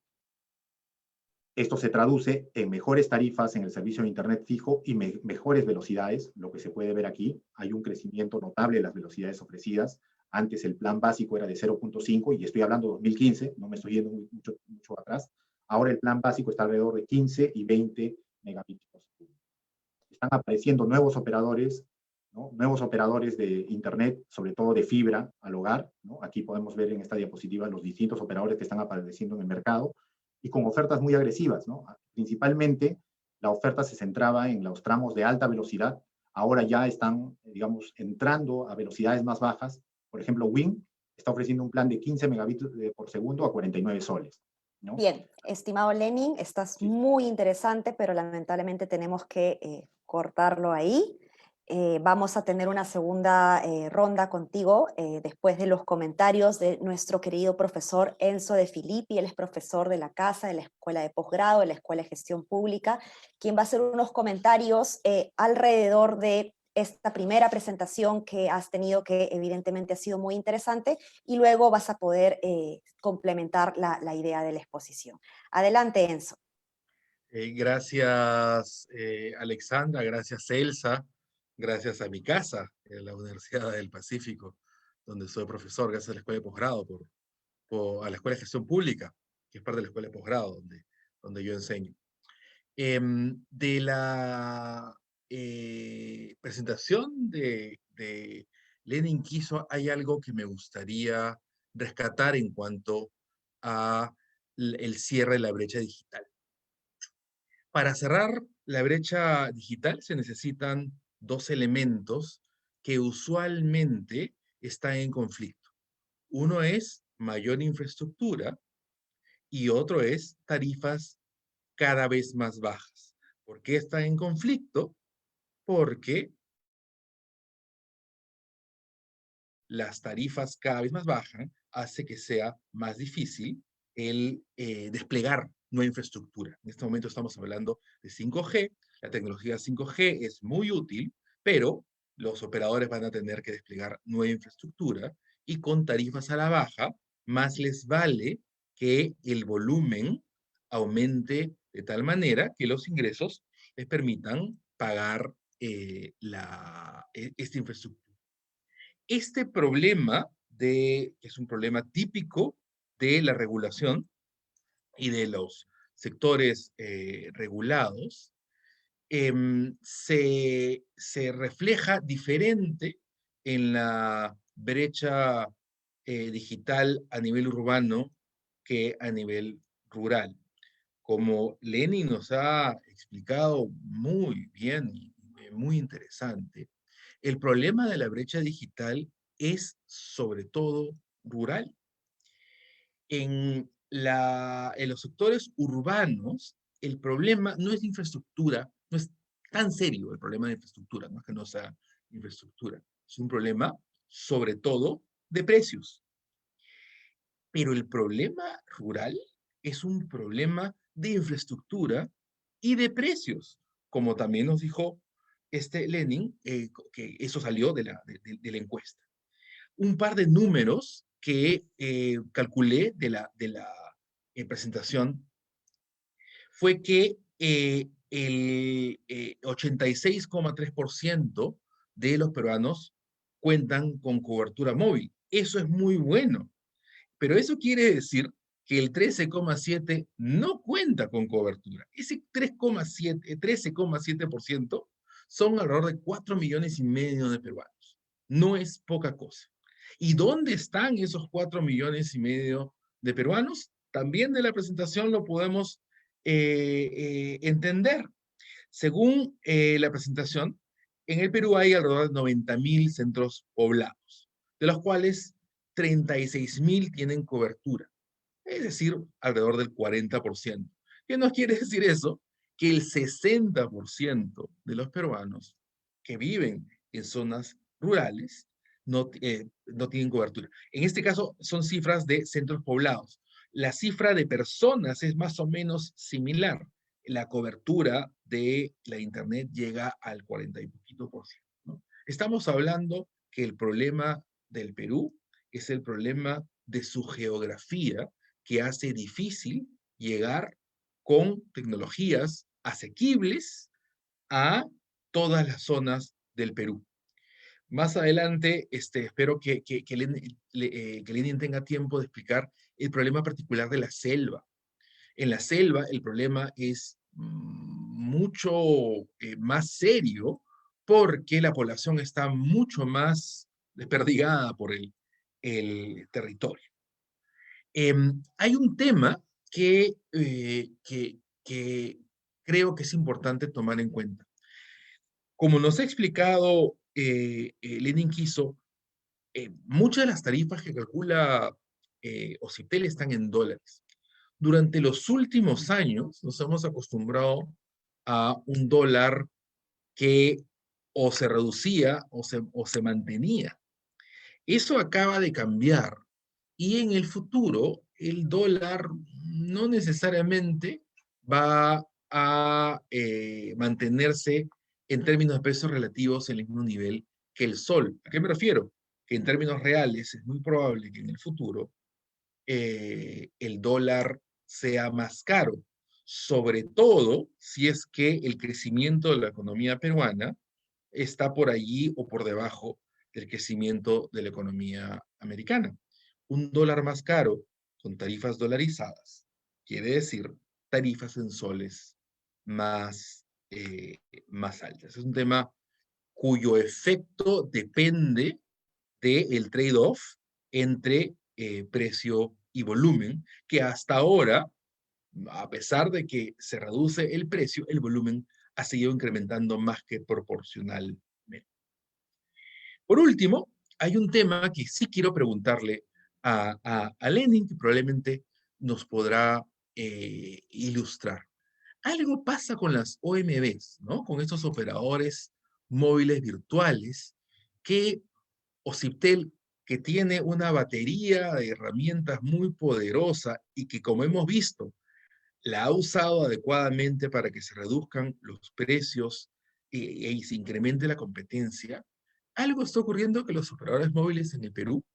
[SPEAKER 4] Esto se traduce en mejores tarifas en el servicio de Internet fijo y mejores velocidades, lo que se puede ver aquí. Hay un crecimiento notable de las velocidades ofrecidas. Antes el plan básico era de 0.5, y estoy hablando de 2015, no me estoy yendo mucho atrás. Ahora el plan básico está alrededor de 15 y 20 megabits por segundo. Están apareciendo nuevos operadores, ¿no? Nuevos operadores de Internet, sobre todo de fibra al hogar, ¿no? Aquí podemos ver en esta diapositiva los distintos operadores que están apareciendo en el mercado, y con ofertas muy agresivas, ¿no? Principalmente la oferta se centraba en los tramos de alta velocidad. Ahora ya están, digamos, entrando a velocidades más bajas. Por ejemplo, Wing está ofreciendo un plan de 15 megabits por segundo a 49 soles, ¿no?
[SPEAKER 3] Bien, estimado Lenin, estás muy interesante, pero lamentablemente tenemos que cortarlo ahí. Vamos a tener una segunda ronda contigo después de los comentarios de nuestro querido profesor Enzo De Filippi. Él es profesor de la casa, de la Escuela de Posgrado, de la Escuela de Gestión Pública, quien va a hacer unos comentarios alrededor de esta primera presentación que has tenido, que evidentemente ha sido muy interesante, y luego vas a poder complementar la idea de la exposición. Adelante, Enzo.
[SPEAKER 5] Gracias, Alexandra, gracias, Elsa, gracias a mi casa, en la Universidad del Pacífico, donde soy profesor, gracias a la Escuela de Posgrado, a la Escuela de Gestión Pública, que es parte de la Escuela de Posgrado, donde yo enseño. De la presentación de Lenin Quiso, hay algo que me gustaría rescatar en cuanto a el cierre de la brecha digital. Para cerrar la brecha digital se necesitan dos elementos que usualmente están en conflicto. Uno es mayor infraestructura y otro es tarifas cada vez más bajas. ¿Por qué están en conflicto? Porque las tarifas cada vez más bajas hace que sea más difícil el desplegar nueva infraestructura. En este momento estamos hablando de 5G. La tecnología 5G es muy útil, pero los operadores van a tener que desplegar nueva infraestructura, y con tarifas a la baja, más les vale que el volumen aumente de tal manera que los ingresos les permitan pagar esta infraestructura. Este problema, que es un problema típico de la regulación y de los sectores regulados, se refleja diferente en la brecha digital a nivel urbano que a nivel rural. Como Lenin nos ha explicado muy bien y muy interesante, el problema de la brecha digital es sobre todo rural. En los sectores urbanos, el problema no es de infraestructura, no es tan serio el problema de infraestructura, no es que no sea infraestructura, es un problema sobre todo de precios. Pero el problema rural es un problema de infraestructura y de precios, como también nos dijo Lenin, que eso salió de la encuesta. Un par de números que calculé de la presentación fue que el 86,3% de los peruanos cuentan con cobertura móvil. Eso es muy bueno, pero eso quiere decir que el 13,7% no cuenta con cobertura. Ese 13,7% son alrededor de 4,5 millones de peruanos. No es poca cosa. ¿Y dónde están esos 4,5 millones de peruanos? También de la presentación lo podemos entender. Según la presentación, en el Perú hay alrededor de 90,000 centros poblados, de los cuales 36,000 tienen cobertura, es decir, alrededor del 40%. ¿Qué nos quiere decir eso? Que el 60% de los peruanos que viven en zonas rurales no tienen cobertura. En este caso son cifras de centros poblados. La cifra de personas es más o menos similar. La cobertura de la Internet llega al 40 y poquito por ciento, ¿no? Estamos hablando que el problema del Perú es el problema de su geografía, que hace difícil llegar con tecnologías asequibles a todas las zonas del Perú. Más adelante, espero que Lenin tenga tiempo de explicar el problema particular de la selva. En la selva el problema es mucho más serio porque la población está mucho más desperdigada por el territorio. Hay un tema que creo que es importante tomar en cuenta. Como nos ha explicado Lenin Quiso, muchas de las tarifas que calcula Ociptel están en dólares. Durante los últimos años nos hemos acostumbrado a un dólar que o se reducía o se mantenía. Eso acaba de cambiar y en el futuro el dólar no necesariamente va a mantenerse en términos de precios relativos en el mismo nivel que el sol. ¿A qué me refiero? Que en términos reales es muy probable que en el futuro el dólar sea más caro, sobre todo si es que el crecimiento de la economía peruana está por allí o por debajo del crecimiento de la economía americana. Un dólar más caro con tarifas dolarizadas quiere decir tarifas en soles más altas. Es un tema cuyo efecto depende del trade-off entre precio y volumen, que hasta ahora, a pesar de que se reduce el precio, el volumen ha seguido incrementando más que proporcionalmente. Por último, hay un tema que sí quiero preguntarle a Lenin, que probablemente nos podrá ilustrar. Algo pasa con las OMBs, ¿no? Con estos operadores móviles virtuales que Ociptel, que tiene una batería de herramientas muy poderosa y que, como hemos visto, la ha usado adecuadamente para que se reduzcan los precios y se incremente la competencia. Algo está ocurriendo que los operadores móviles en el Perú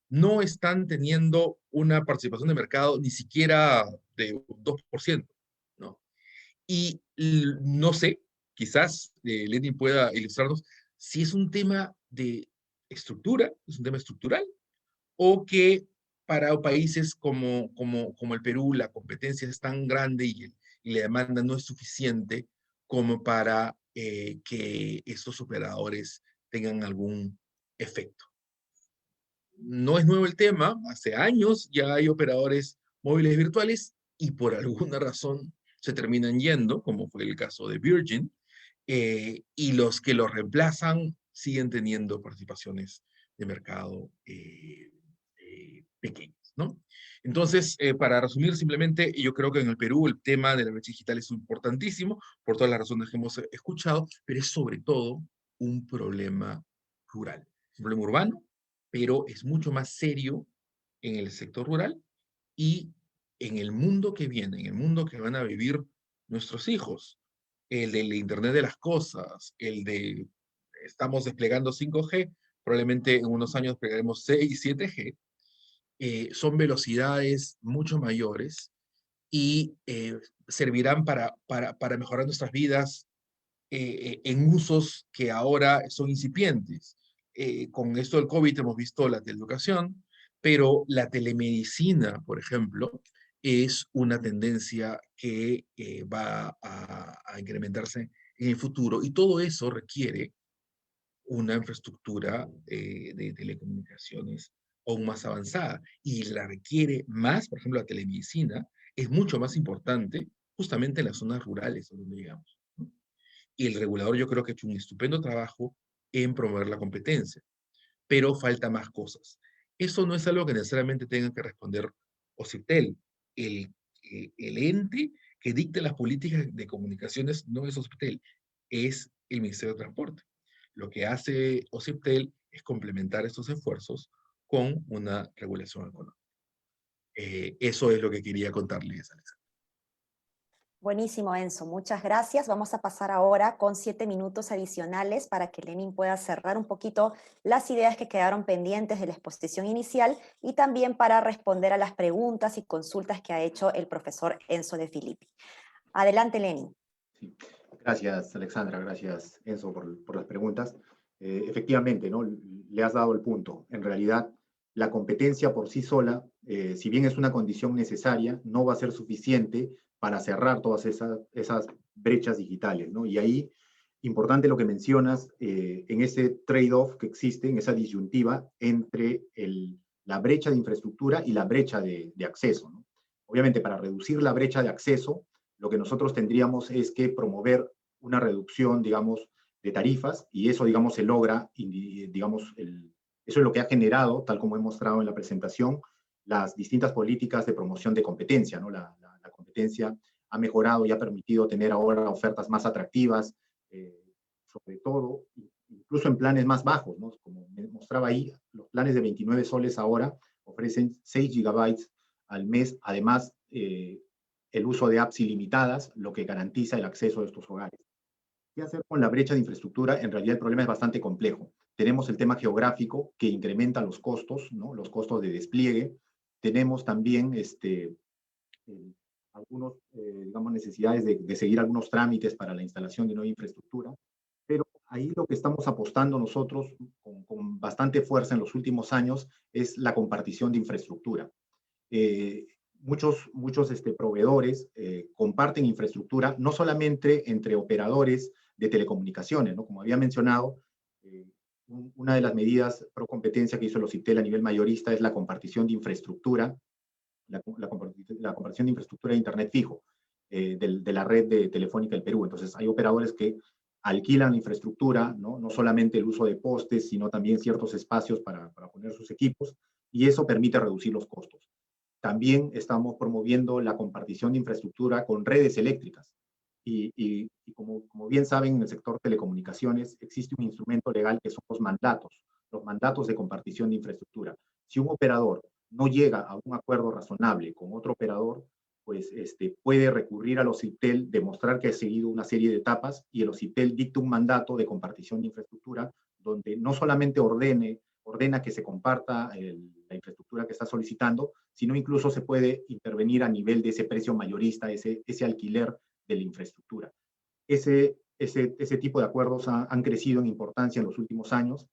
[SPEAKER 5] no están teniendo una participación de mercado ni siquiera de un 2%, ¿no? Y no sé, quizás Lenin pueda ilustrarnos si es un tema de estructura, es un tema estructural, o que para países como el Perú, la competencia es tan grande y la demanda no es suficiente como para que estos operadores tengan algún efecto. No es nuevo el tema, hace años ya hay operadores móviles virtuales y por alguna razón se terminan yendo, como fue el caso de Virgin, y los que los reemplazan siguen teniendo participaciones de mercado pequeñas, ¿no? Entonces, para resumir simplemente, yo creo que en el Perú el tema de la brecha digital es importantísimo, por todas las razones que hemos escuchado, pero es sobre todo un problema rural, un problema urbano, pero es mucho más serio en el sector rural y en el mundo que viene, en el mundo que van a vivir nuestros hijos, el del Internet de las cosas, el de estamos desplegando 5G, probablemente en unos años desplegaremos 6, 7G, son velocidades mucho mayores y servirán para mejorar nuestras vidas en usos que ahora son incipientes. Con esto del COVID hemos visto la teleeducación, pero la telemedicina, por ejemplo, es una tendencia que va a incrementarse en el futuro y todo eso requiere una infraestructura de telecomunicaciones aún más avanzada y la requiere más, por ejemplo, la telemedicina es mucho más importante justamente en las zonas rurales a donde llegamos, ¿no? Y el regulador yo creo que ha hecho un estupendo trabajo en promover la competencia, pero falta más cosas. Eso no es algo que necesariamente tenga que responder OCITEL. El, el ente que dicte las políticas de comunicaciones no es OCITEL, es el Ministerio de Transporte. Lo que hace OCITEL es complementar estos esfuerzos con una regulación económica. Eso es lo que quería contarles, Alexa.
[SPEAKER 3] Buenísimo, Enzo. Muchas gracias. Vamos a pasar ahora con 7 minutos adicionales para que Lenin pueda cerrar un poquito las ideas que quedaron pendientes de la exposición inicial y también para responder a las preguntas y consultas que ha hecho el profesor Enzo De Filippi. Adelante, Lenin.
[SPEAKER 4] Sí. Gracias, Alexandra. Gracias, Enzo, por las preguntas. Efectivamente, ¿no? Le has dado el punto. En realidad, la competencia por sí sola, si bien es una condición necesaria, no va a ser suficiente para cerrar todas esas brechas digitales, ¿no? Y ahí, importante lo que mencionas, en ese trade-off que existe, en esa disyuntiva entre la brecha de infraestructura y la brecha de acceso, ¿no? Obviamente, para reducir la brecha de acceso, lo que nosotros tendríamos es que promover una reducción, digamos, de tarifas, y eso, digamos, se logra, digamos, eso es lo que ha generado, tal como he mostrado en la presentación, las distintas políticas de promoción de competencia, ¿no? La competencia ha mejorado y ha permitido tener ahora ofertas más atractivas, sobre todo, incluso en planes más bajos, ¿no? Como me mostraba ahí, los planes de 29 soles ahora ofrecen 6 gigabytes al mes, además, el uso de apps ilimitadas, lo que garantiza el acceso de estos hogares. ¿Qué hacer con la brecha de infraestructura? En realidad el problema es bastante complejo. Tenemos el tema geográfico que incrementa los costos, ¿no? Los costos de despliegue. Tenemos también algunos, digamos, necesidades de seguir algunos trámites para la instalación de nueva infraestructura. Pero ahí lo que estamos apostando nosotros con bastante fuerza en los últimos años es la compartición de infraestructura. Muchos proveedores comparten infraestructura, no solamente entre operadores de telecomunicaciones, ¿no? Como había mencionado, una de las medidas pro competencia que hizo el OCITEL a nivel mayorista es la compartición de infraestructura, la compartición de infraestructura de Internet fijo de la red de Telefónica del Perú. Entonces, hay operadores que alquilan la infraestructura, ¿no? No solamente el uso de postes, sino también ciertos espacios para poner sus equipos, y eso permite reducir los costos. También estamos promoviendo la compartición de infraestructura con redes eléctricas. Y como bien saben, en el sector telecomunicaciones existe un instrumento legal que son los mandatos de compartición de infraestructura. Si un operador no llega a un acuerdo razonable con otro operador, pues puede recurrir al OCITEL, demostrar que ha seguido una serie de etapas, y el OCITEL dicta un mandato de compartición de infraestructura donde no solamente ordena que se comparta la infraestructura que está solicitando, sino incluso se puede intervenir a nivel de ese precio mayorista, ese alquiler de la infraestructura. Ese tipo de acuerdos han crecido en importancia en los últimos años.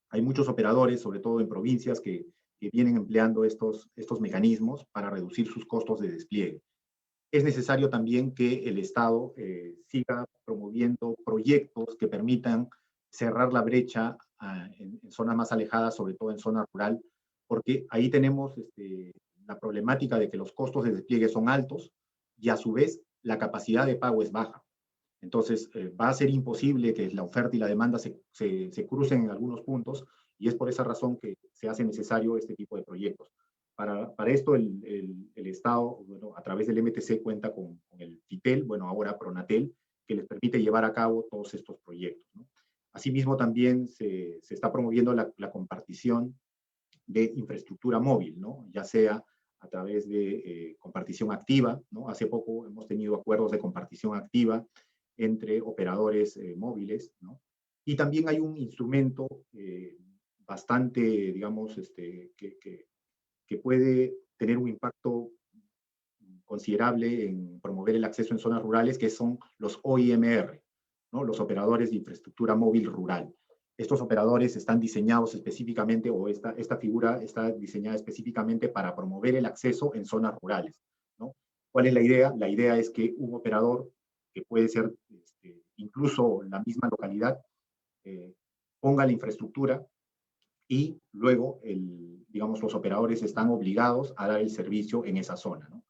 [SPEAKER 4] Hay muchos operadores, sobre todo en provincias, que que vienen empleando estos mecanismos para reducir sus costos de despliegue. Es necesario también que el Estado siga promoviendo proyectos que permitan cerrar la brecha en zonas más alejadas, sobre todo en zona rural, porque ahí tenemos la problemática de que los costos de despliegue son altos y a su vez la capacidad de pago es baja. Entonces va a ser imposible que la oferta y la demanda se crucen en algunos puntos, y es por esa razón que se hace necesario este tipo de proyectos. Para esto el Estado, bueno, a través del MTC cuenta con el FITEL, bueno, ahora Pronatel, que les permite llevar a cabo todos estos proyectos, ¿no? Asimismo, también se está promoviendo la compartición de infraestructura móvil, ¿no? Ya sea a través de compartición activa, ¿no? Hace poco hemos tenido acuerdos de compartición activa entre operadores móviles, ¿no? Y también hay un instrumento bastante, digamos, que puede tener un impacto considerable en promover el acceso en zonas rurales, que son los OIMR, ¿no? Los operadores de infraestructura móvil rural. Estos operadores están diseñados específicamente, o esta figura está diseñada específicamente para promover el acceso en zonas rurales, ¿no? ¿Cuál es la idea? La idea es que un operador, que puede ser incluso la misma localidad, ponga la infraestructura y luego, digamos, los operadores están obligados a dar el servicio en esa zona, ¿no?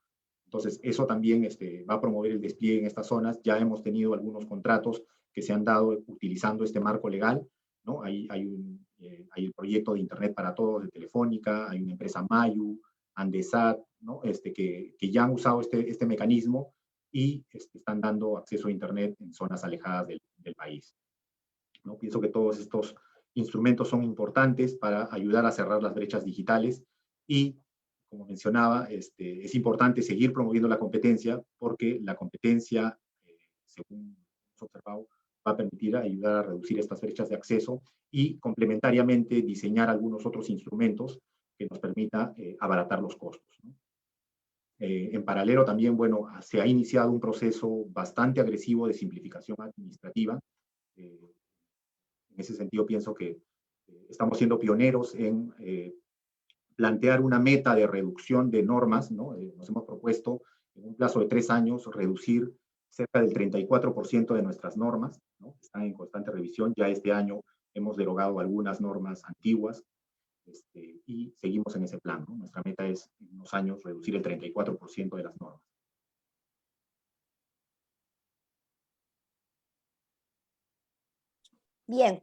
[SPEAKER 4] Entonces, eso también va a promover el despliegue en estas zonas. Ya hemos tenido algunos contratos que se han dado utilizando este marco legal, ¿no? Hay el proyecto de Internet para Todos de Telefónica, hay una empresa Mayu, Andesat, ¿no? Que ya han usado este mecanismo y están dando acceso a Internet en zonas alejadas del país, ¿no? Pienso que todos estos instrumentos son importantes para ayudar a cerrar las brechas digitales y, como mencionaba, es importante seguir promoviendo la competencia, porque la competencia, según hemos observado, va a permitir ayudar a reducir estas brechas de acceso y complementariamente diseñar algunos otros instrumentos que nos permita abaratar los costos, ¿no? En paralelo también, bueno, se ha iniciado un proceso bastante agresivo de simplificación administrativa. En ese sentido, pienso que estamos siendo pioneros en plantear una meta de reducción de normas, ¿no? Nos hemos propuesto en un plazo de 3 años reducir cerca del 34% de nuestras normas, ¿no? Están en constante revisión. Ya este año hemos derogado algunas normas antiguas y seguimos en ese plan, ¿no? Nuestra meta es en unos años reducir el 34% de las normas.
[SPEAKER 3] Bien,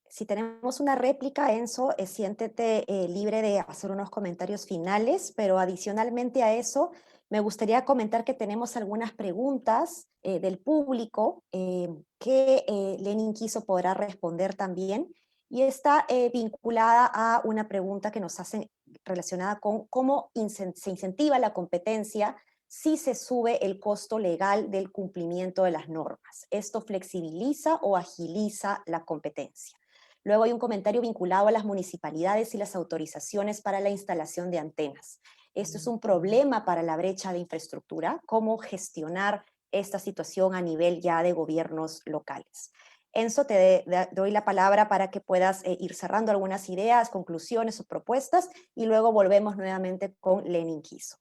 [SPEAKER 3] si tenemos una réplica, Enzo, siéntete libre de hacer unos comentarios finales, pero adicionalmente a eso, me gustaría comentar que tenemos algunas preguntas del público que Lenin Quiso podrá responder también, y está vinculada a una pregunta que nos hacen relacionada con cómo se incentiva la competencia si se sube el costo legal del cumplimiento de las normas. ¿Esto flexibiliza o agiliza la competencia? Luego hay un comentario vinculado a las municipalidades y las autorizaciones para la instalación de antenas. ¿Esto es un problema para la brecha de infraestructura? ¿Cómo gestionar esta situación a nivel ya de gobiernos locales? Enzo, te doy la palabra para que puedas ir cerrando algunas ideas, conclusiones o propuestas, y luego volvemos nuevamente con Lenin Quiso.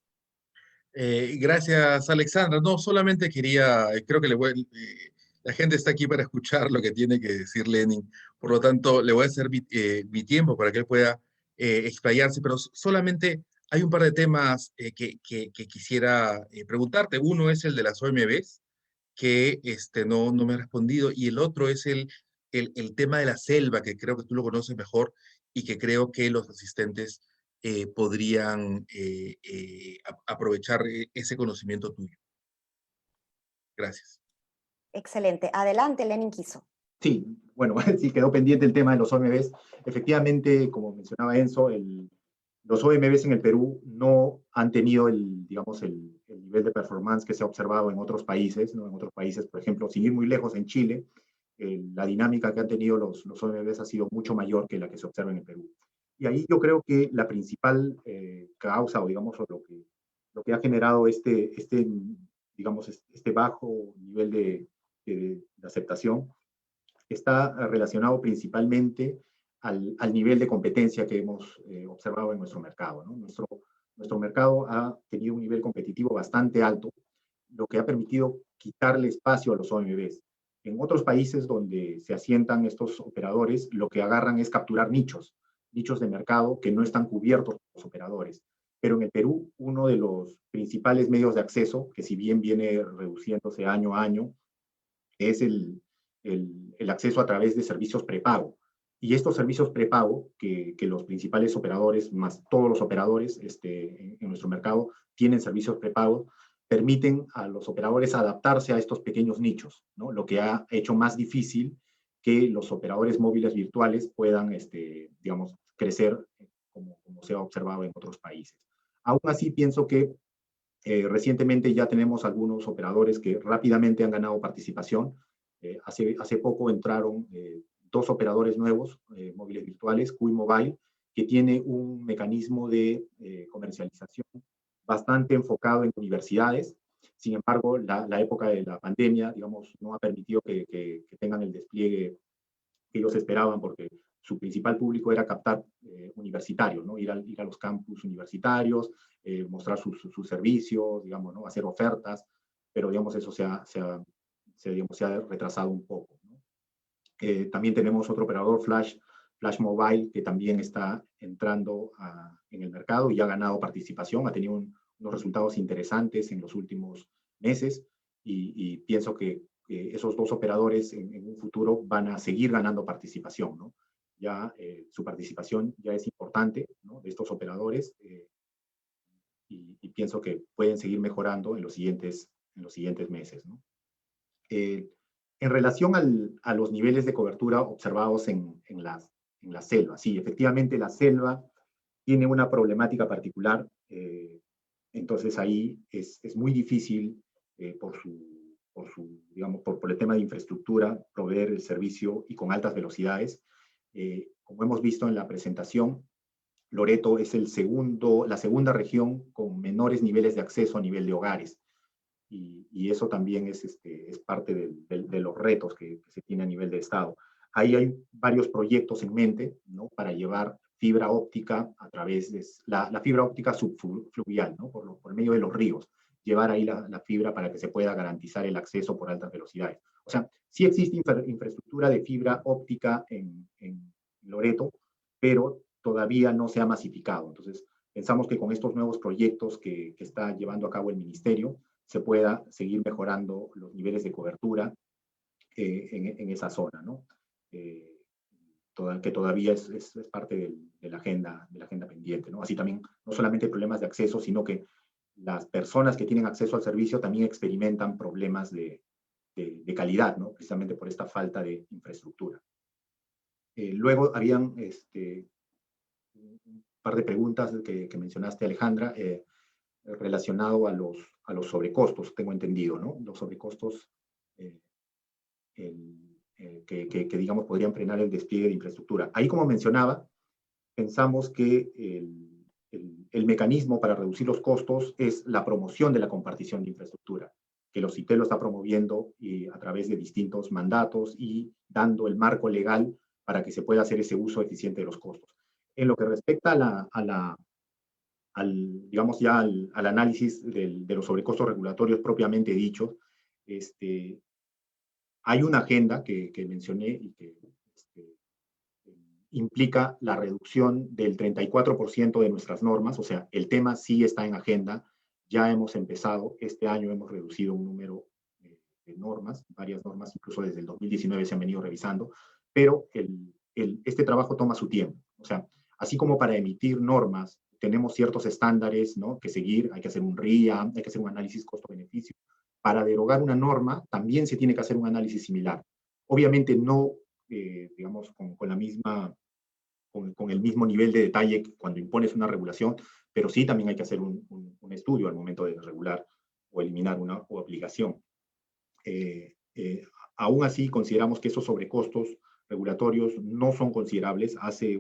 [SPEAKER 5] Gracias, Alexandra. No, solamente quería, creo que la gente está aquí para escuchar lo que tiene que decir Lenin. Por lo tanto, le voy a hacer mi tiempo para que él pueda explayarse, pero solamente hay un par de temas que quisiera preguntarte. Uno es el de las OMBs, que no me ha respondido, y el otro es el tema de la selva, que creo que tú lo conoces mejor y que creo que los asistentes podrían aprovechar ese conocimiento tuyo. Gracias.
[SPEAKER 3] Excelente. Adelante, Lenin Quiso.
[SPEAKER 4] Sí, bueno, sí quedó pendiente el tema de los OMBs. Efectivamente, como mencionaba Enzo, los OMBs en el Perú no han tenido digamos, el nivel de performance que se ha observado en otros países, ¿no? En otros países, por ejemplo, sin ir muy lejos, en Chile, la dinámica que han tenido los OMBs ha sido mucho mayor que la que se observa en el Perú. Y ahí yo creo que la principal causa, o digamos, lo que ha generado digamos, este bajo nivel de aceptación está relacionado principalmente al nivel de competencia que hemos observado en nuestro mercado, ¿no? Nuestro mercado ha tenido un nivel competitivo bastante alto, lo que ha permitido quitarle espacio a los OMBs. En otros países donde se asientan estos operadores, lo que agarran es capturar nichos de mercado que no están cubiertos por los operadores. Pero en el Perú, uno de los principales medios de acceso, que si bien viene reduciéndose año a año, es el acceso a través de servicios prepago. Y estos servicios prepago, que los principales operadores, más todos los operadores en nuestro mercado, tienen servicios prepago, permiten a los operadores adaptarse a estos pequeños nichos, ¿no? Lo que ha hecho más difícil que los operadores móviles virtuales puedan, digamos, crecer como se ha observado en otros países. Aún así, pienso que recientemente ya tenemos algunos operadores que rápidamente han ganado participación. Hace poco entraron 2 operadores nuevos, móviles virtuales, Cuy Mobile, que tiene un mecanismo de comercialización bastante enfocado en universidades. Sin embargo, la época de la pandemia, digamos, no ha permitido que tengan el despliegue que ellos esperaban, porque su principal público era captar universitarios, ¿no? Ir a los campus universitarios, mostrar sus servicios, digamos, ¿no? Hacer ofertas, pero digamos eso se ha retrasado un poco, ¿no? También tenemos otro operador, Flash Mobile, que también está entrando en el mercado y ha ganado participación, ha tenido unos resultados interesantes en los últimos meses, y pienso que esos 2 operadores en un futuro van a seguir ganando participación, ¿no? Ya su participación ya es importante, ¿no? De estos operadores, y pienso que pueden seguir mejorando en los siguientes meses, ¿no? En relación a los niveles de cobertura observados en la selva, sí, efectivamente la selva tiene una problemática particular, entonces ahí es muy difícil digamos, por el tema de infraestructura, proveer el servicio y con altas velocidades. Como hemos visto en la presentación, Loreto es la segunda región con menores niveles de acceso a nivel de hogares. Y eso también es parte de los retos que se tiene a nivel de Estado. Ahí hay varios proyectos en mente, ¿no? Para llevar fibra óptica a través de la fibra óptica subfluvial, ¿no? Por medio de los ríos. Llevar ahí la fibra para que se pueda garantizar el acceso por altas velocidades. O sea, sí existe infraestructura de fibra óptica en Loreto, pero todavía no se ha masificado. Entonces, pensamos que con estos nuevos proyectos que está llevando a cabo el Ministerio, se pueda seguir mejorando los niveles de cobertura en esa zona, ¿no? Que todavía es parte de la agenda pendiente, ¿no? Así también, no solamente problemas de acceso, sino que las personas que tienen acceso al servicio también experimentan problemas de calidad, ¿no? Precisamente por esta falta de infraestructura. Luego habían un par de preguntas que mencionaste, Alejandra, relacionado a los sobrecostos, tengo entendido, ¿no? Los sobrecostos que digamos, podrían frenar el despliegue de infraestructura. Ahí, como mencionaba, pensamos que el mecanismo para reducir los costos es la promoción de la compartición de infraestructura, que los CITEL lo está promoviendo a través de distintos mandatos y dando el marco legal para que se pueda hacer ese uso eficiente de los costos. En lo que respecta digamos ya al análisis de los sobrecostos regulatorios propiamente dichos, hay una agenda que mencioné y que implica la reducción del 34% de nuestras normas, o sea, el tema sí está en agenda, ya hemos empezado, este año hemos reducido un número de normas, varias normas, incluso desde el 2019 se han venido revisando, pero este trabajo toma su tiempo, o sea, así como para emitir normas tenemos ciertos estándares, ¿no?, que seguir, hay que hacer un RIA, hay que hacer un análisis costo-beneficio. Para derogar una norma también se tiene que hacer un análisis similar. Obviamente no, digamos, con el mismo nivel de detalle que cuando impones una regulación, pero sí también hay que hacer un estudio al momento de regular o eliminar una obligación. Aún así, consideramos que esos sobrecostos regulatorios no son considerables. Hace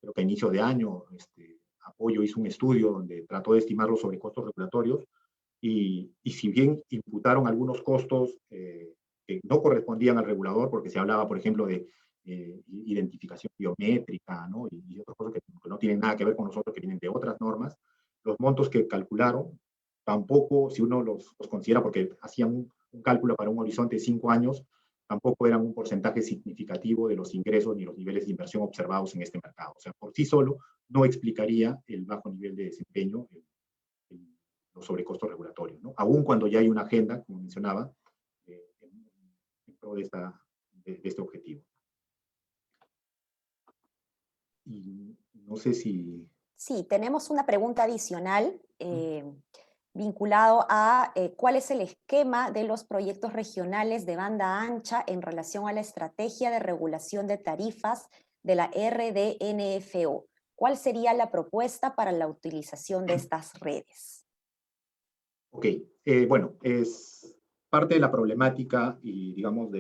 [SPEAKER 4] creo que a inicio de año, Apoyo hizo un estudio donde trató de estimar los sobrecostos regulatorios y si bien imputaron algunos costos que no correspondían al regulador, porque se hablaba, por ejemplo, de identificación biométrica, ¿no? Y otras cosas que no tienen nada que ver con nosotros, que vienen de otras normas. Los montos que calcularon, tampoco, si uno los considera, porque hacían un cálculo para un horizonte de 5 años, tampoco eran un porcentaje significativo de los ingresos ni los niveles de inversión observados en este mercado. O sea, por sí solo no explicaría el bajo nivel de desempeño, los sobrecostos regulatorios, ¿no? Aún cuando ya hay una agenda, como mencionaba, en pro de este objetivo. Y no sé si...
[SPEAKER 3] Sí, tenemos una pregunta adicional vinculado a cuál es el esquema de los proyectos regionales de banda ancha en relación a la estrategia de regulación de tarifas de la RDNFO. ¿Cuál sería la propuesta para la utilización de estas redes?
[SPEAKER 4] Ok, bueno, es parte de la problemática y digamos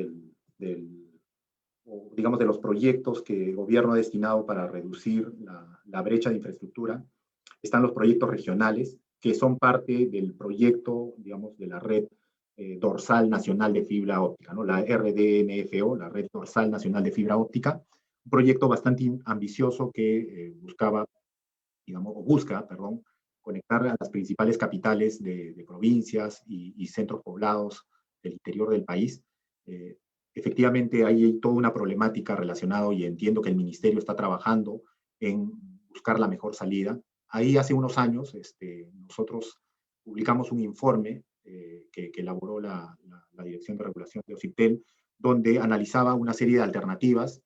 [SPEAKER 4] digamos de los proyectos que el gobierno ha destinado para reducir la brecha de infraestructura. Están los proyectos regionales, que son parte del proyecto, digamos, de la red dorsal nacional de fibra óptica, ¿no? La RDNFO, la red dorsal nacional de fibra óptica, un proyecto bastante ambicioso que buscaba, digamos, o busca, perdón, conectar a las principales capitales de provincias y centros poblados del interior del país. Efectivamente, hay toda una problemática relacionada y entiendo que el ministerio está trabajando en buscar la mejor salida. Ahí hace unos años nosotros publicamos un informe que elaboró la Dirección de Regulación de OCIPTEL, donde analizaba una serie de alternativas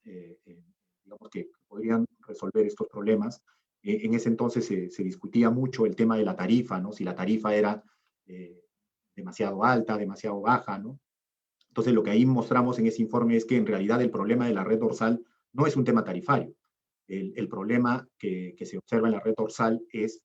[SPEAKER 4] digamos, que podrían resolver estos problemas. En ese entonces se discutía mucho el tema de la tarifa, ¿no? Si la tarifa era demasiado alta, demasiado baja, ¿no? Entonces, lo que ahí mostramos en ese informe es que en realidad el problema de la red dorsal no es un tema tarifario. El problema que se observa en la red dorsal es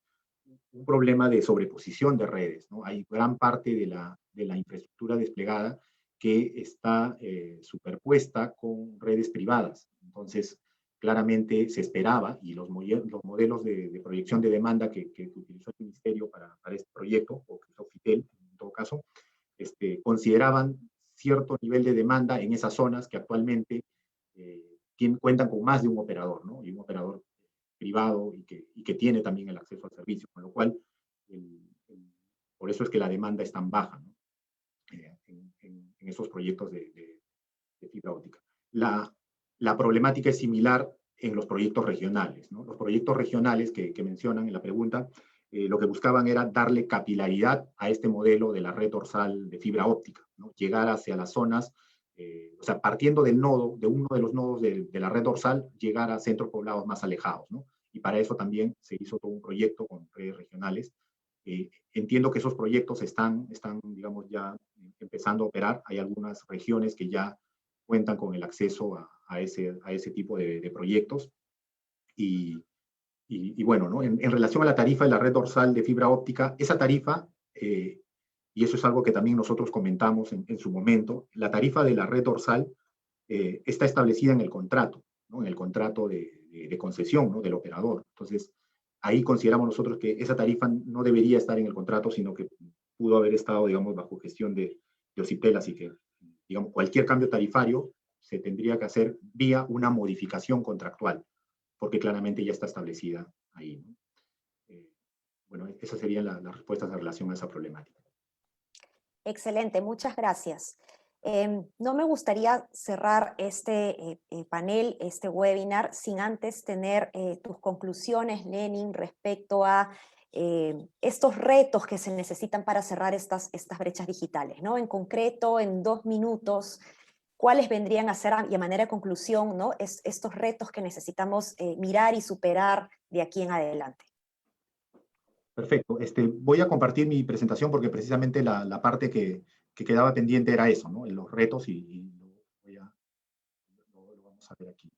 [SPEAKER 4] un problema de sobreposición de redes, ¿no? Hay gran parte de la infraestructura desplegada que está superpuesta con redes privadas. Entonces, claramente se esperaba, y los modelos de proyección de demanda que utilizó el Ministerio para este proyecto, o que usó FITEL en todo caso, consideraban cierto nivel de demanda en esas zonas que actualmente cuentan con más de un operador, ¿no? Y un operador privado y que tiene también el acceso al servicio, con lo cual, por eso es que la demanda es tan baja, ¿no? En esos proyectos de fibra óptica. La problemática es similar en los proyectos regionales, ¿no? Los proyectos regionales que mencionan en la pregunta, lo que buscaban era darle capilaridad a este modelo de la red dorsal de fibra óptica, ¿no? Llegar hacia las zonas, o sea, partiendo del nodo, de uno de los nodos de la red dorsal, llegar a centros poblados más alejados, ¿no? Y para eso también se hizo todo un proyecto con redes regionales. Entiendo que esos proyectos están, digamos, ya empezando a operar. Hay algunas regiones que ya cuentan con el acceso a ese tipo de proyectos. Y bueno, ¿no? En relación a la tarifa de la red dorsal de fibra óptica, esa tarifa, y eso es algo que también nosotros comentamos en su momento, la tarifa de la red dorsal está establecida en el contrato, ¿no? En el contrato de concesión, ¿no? Del operador. Entonces, ahí consideramos nosotros que esa tarifa no debería estar en el contrato, sino que pudo haber estado, digamos, bajo gestión de OCIPTEL, así que, digamos, cualquier cambio tarifario se tendría que hacer vía una modificación contractual, porque claramente ya está establecida ahí, ¿no? Bueno, esas serían las respuestas en relación a esa problemática.
[SPEAKER 3] Excelente, muchas gracias. No me gustaría cerrar este panel, este webinar, sin antes tener tus conclusiones, Lenin, respecto a estos retos que se necesitan para cerrar estas brechas digitales, ¿no? En concreto, en 2 minutos, ¿cuáles vendrían a ser, y a manera de conclusión, ¿no? Estos retos que necesitamos mirar y superar de aquí en adelante?
[SPEAKER 4] Perfecto. Voy a compartir mi presentación porque precisamente la parte que quedaba pendiente era eso, ¿no? Los retos y lo vamos a ver aquí.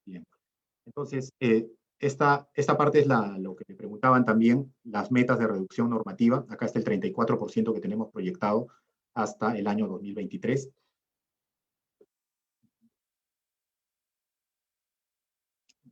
[SPEAKER 4] Bien. Entonces, esta parte es lo que me preguntaban también, las metas de reducción normativa. Acá está el 34% que tenemos proyectado hasta el año 2023.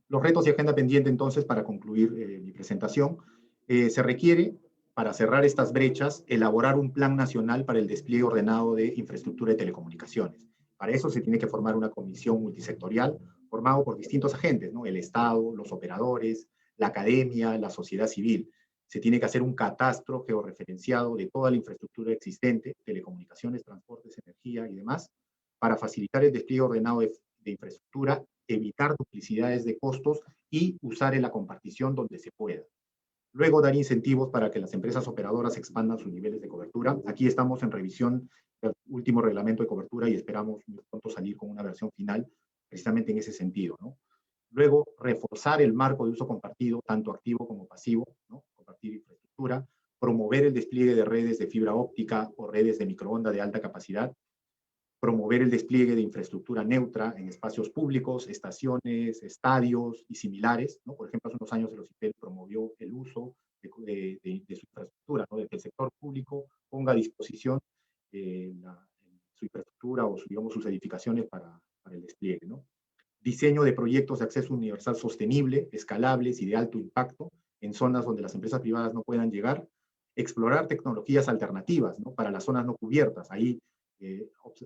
[SPEAKER 4] Los retos y agenda pendiente, entonces, para concluir mi presentación, se requiere, para cerrar estas brechas, elaborar un plan nacional para el despliegue ordenado de infraestructura de telecomunicaciones. Para eso se tiene que formar una comisión multisectorial formado por distintos agentes, ¿no? El Estado, los operadores, la academia, la sociedad civil. Se tiene que hacer un catastro georreferenciado de toda la infraestructura existente, telecomunicaciones, transportes, energía y demás, para facilitar el despliegue ordenado de infraestructura, evitar duplicidades de costos y usar en la compartición donde se pueda. Luego, dar incentivos para que las empresas operadoras expandan sus niveles de cobertura. Aquí estamos en revisión del último reglamento de cobertura y esperamos muy pronto salir con una versión final precisamente en ese sentido, ¿no? Luego, reforzar el marco de uso compartido, tanto activo como pasivo, ¿no? Compartir infraestructura, promover el despliegue de redes de fibra óptica o redes de microondas de alta capacidad, promover el despliegue de infraestructura neutra en espacios públicos, estaciones, estadios y similares, ¿no? Por ejemplo, hace unos años el OCIPEL promovió el uso de su infraestructura, ¿no? De que el sector público ponga a disposición su infraestructura o digamos, sus edificaciones para el despliegue, ¿no? Diseño de proyectos de acceso universal sostenible, escalables y de alto impacto en zonas donde las empresas privadas no puedan llegar, explorar tecnologías alternativas, ¿no? Para las zonas no cubiertas. Ahí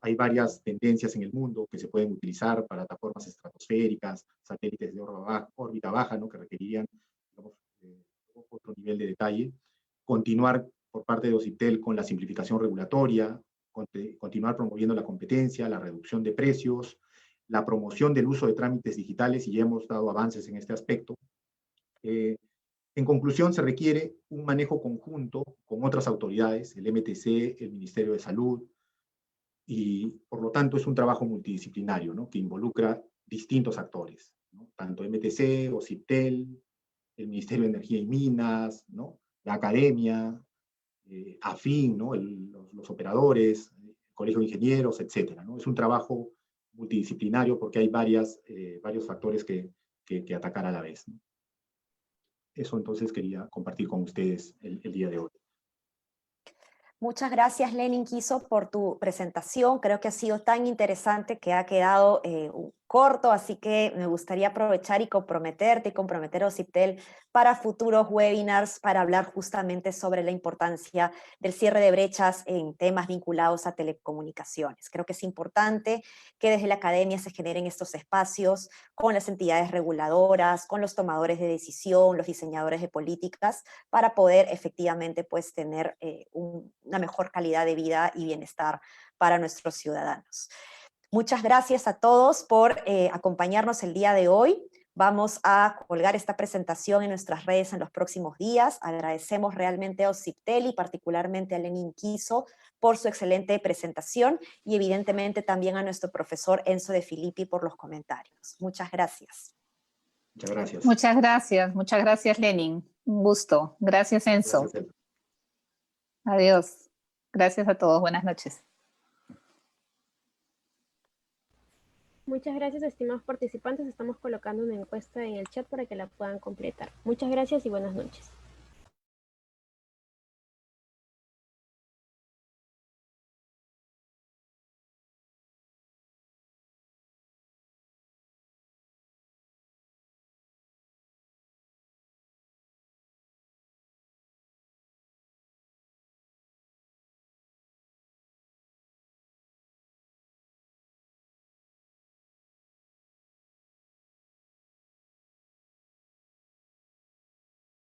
[SPEAKER 4] hay varias tendencias en el mundo que se pueden utilizar, plataformas estratosféricas, satélites de órbita baja, ¿no? Que requerirían, digamos, otro nivel de detalle. Continuar por parte de OCIPTEL con la simplificación regulatoria, continuar promoviendo la competencia, la reducción de precios, la promoción del uso de trámites digitales, y ya hemos dado avances en este aspecto. En conclusión, se requiere un manejo conjunto con otras autoridades, el MTC, el Ministerio de Salud, y por lo tanto es un trabajo multidisciplinario, ¿no? Que involucra distintos actores, ¿no? Tanto MTC, OCIPTEL, el Ministerio de Energía y Minas, ¿no? La academia, AFIN, ¿no? Los operadores, el Colegio de Ingenieros, etcétera, ¿no? Es un trabajo multidisciplinario porque hay varios factores que atacar a la vez, ¿no? Eso entonces quería compartir con ustedes el día de hoy.
[SPEAKER 3] Muchas gracias, Lenin Quiso, por tu presentación. Creo que ha sido tan interesante que ha quedado corto, así que me gustaría aprovechar y comprometerte y comprometer a OCIPTEL para futuros webinars para hablar justamente sobre la importancia del cierre de brechas en temas vinculados a telecomunicaciones. Creo que es importante que desde la academia se generen estos espacios con las entidades reguladoras, con los tomadores de decisión, los diseñadores de políticas, para poder efectivamente pues tener una mejor calidad de vida y bienestar para nuestros ciudadanos. Muchas gracias a todos por acompañarnos el día de hoy. Vamos a colgar esta presentación en nuestras redes en los próximos días. Agradecemos realmente a OCIPTEL y particularmente a Lenin Quiso por su excelente presentación y evidentemente también a nuestro profesor Enzo de Filippi por los comentarios. Muchas gracias.
[SPEAKER 4] Muchas gracias.
[SPEAKER 2] Muchas gracias, Lenin. Un gusto. Gracias, Enzo.
[SPEAKER 4] Gracias.
[SPEAKER 2] Adiós. Gracias a todos. Buenas noches.
[SPEAKER 1] Muchas gracias, estimados participantes. Estamos colocando una encuesta en el chat para que la puedan completar. Muchas gracias y buenas noches.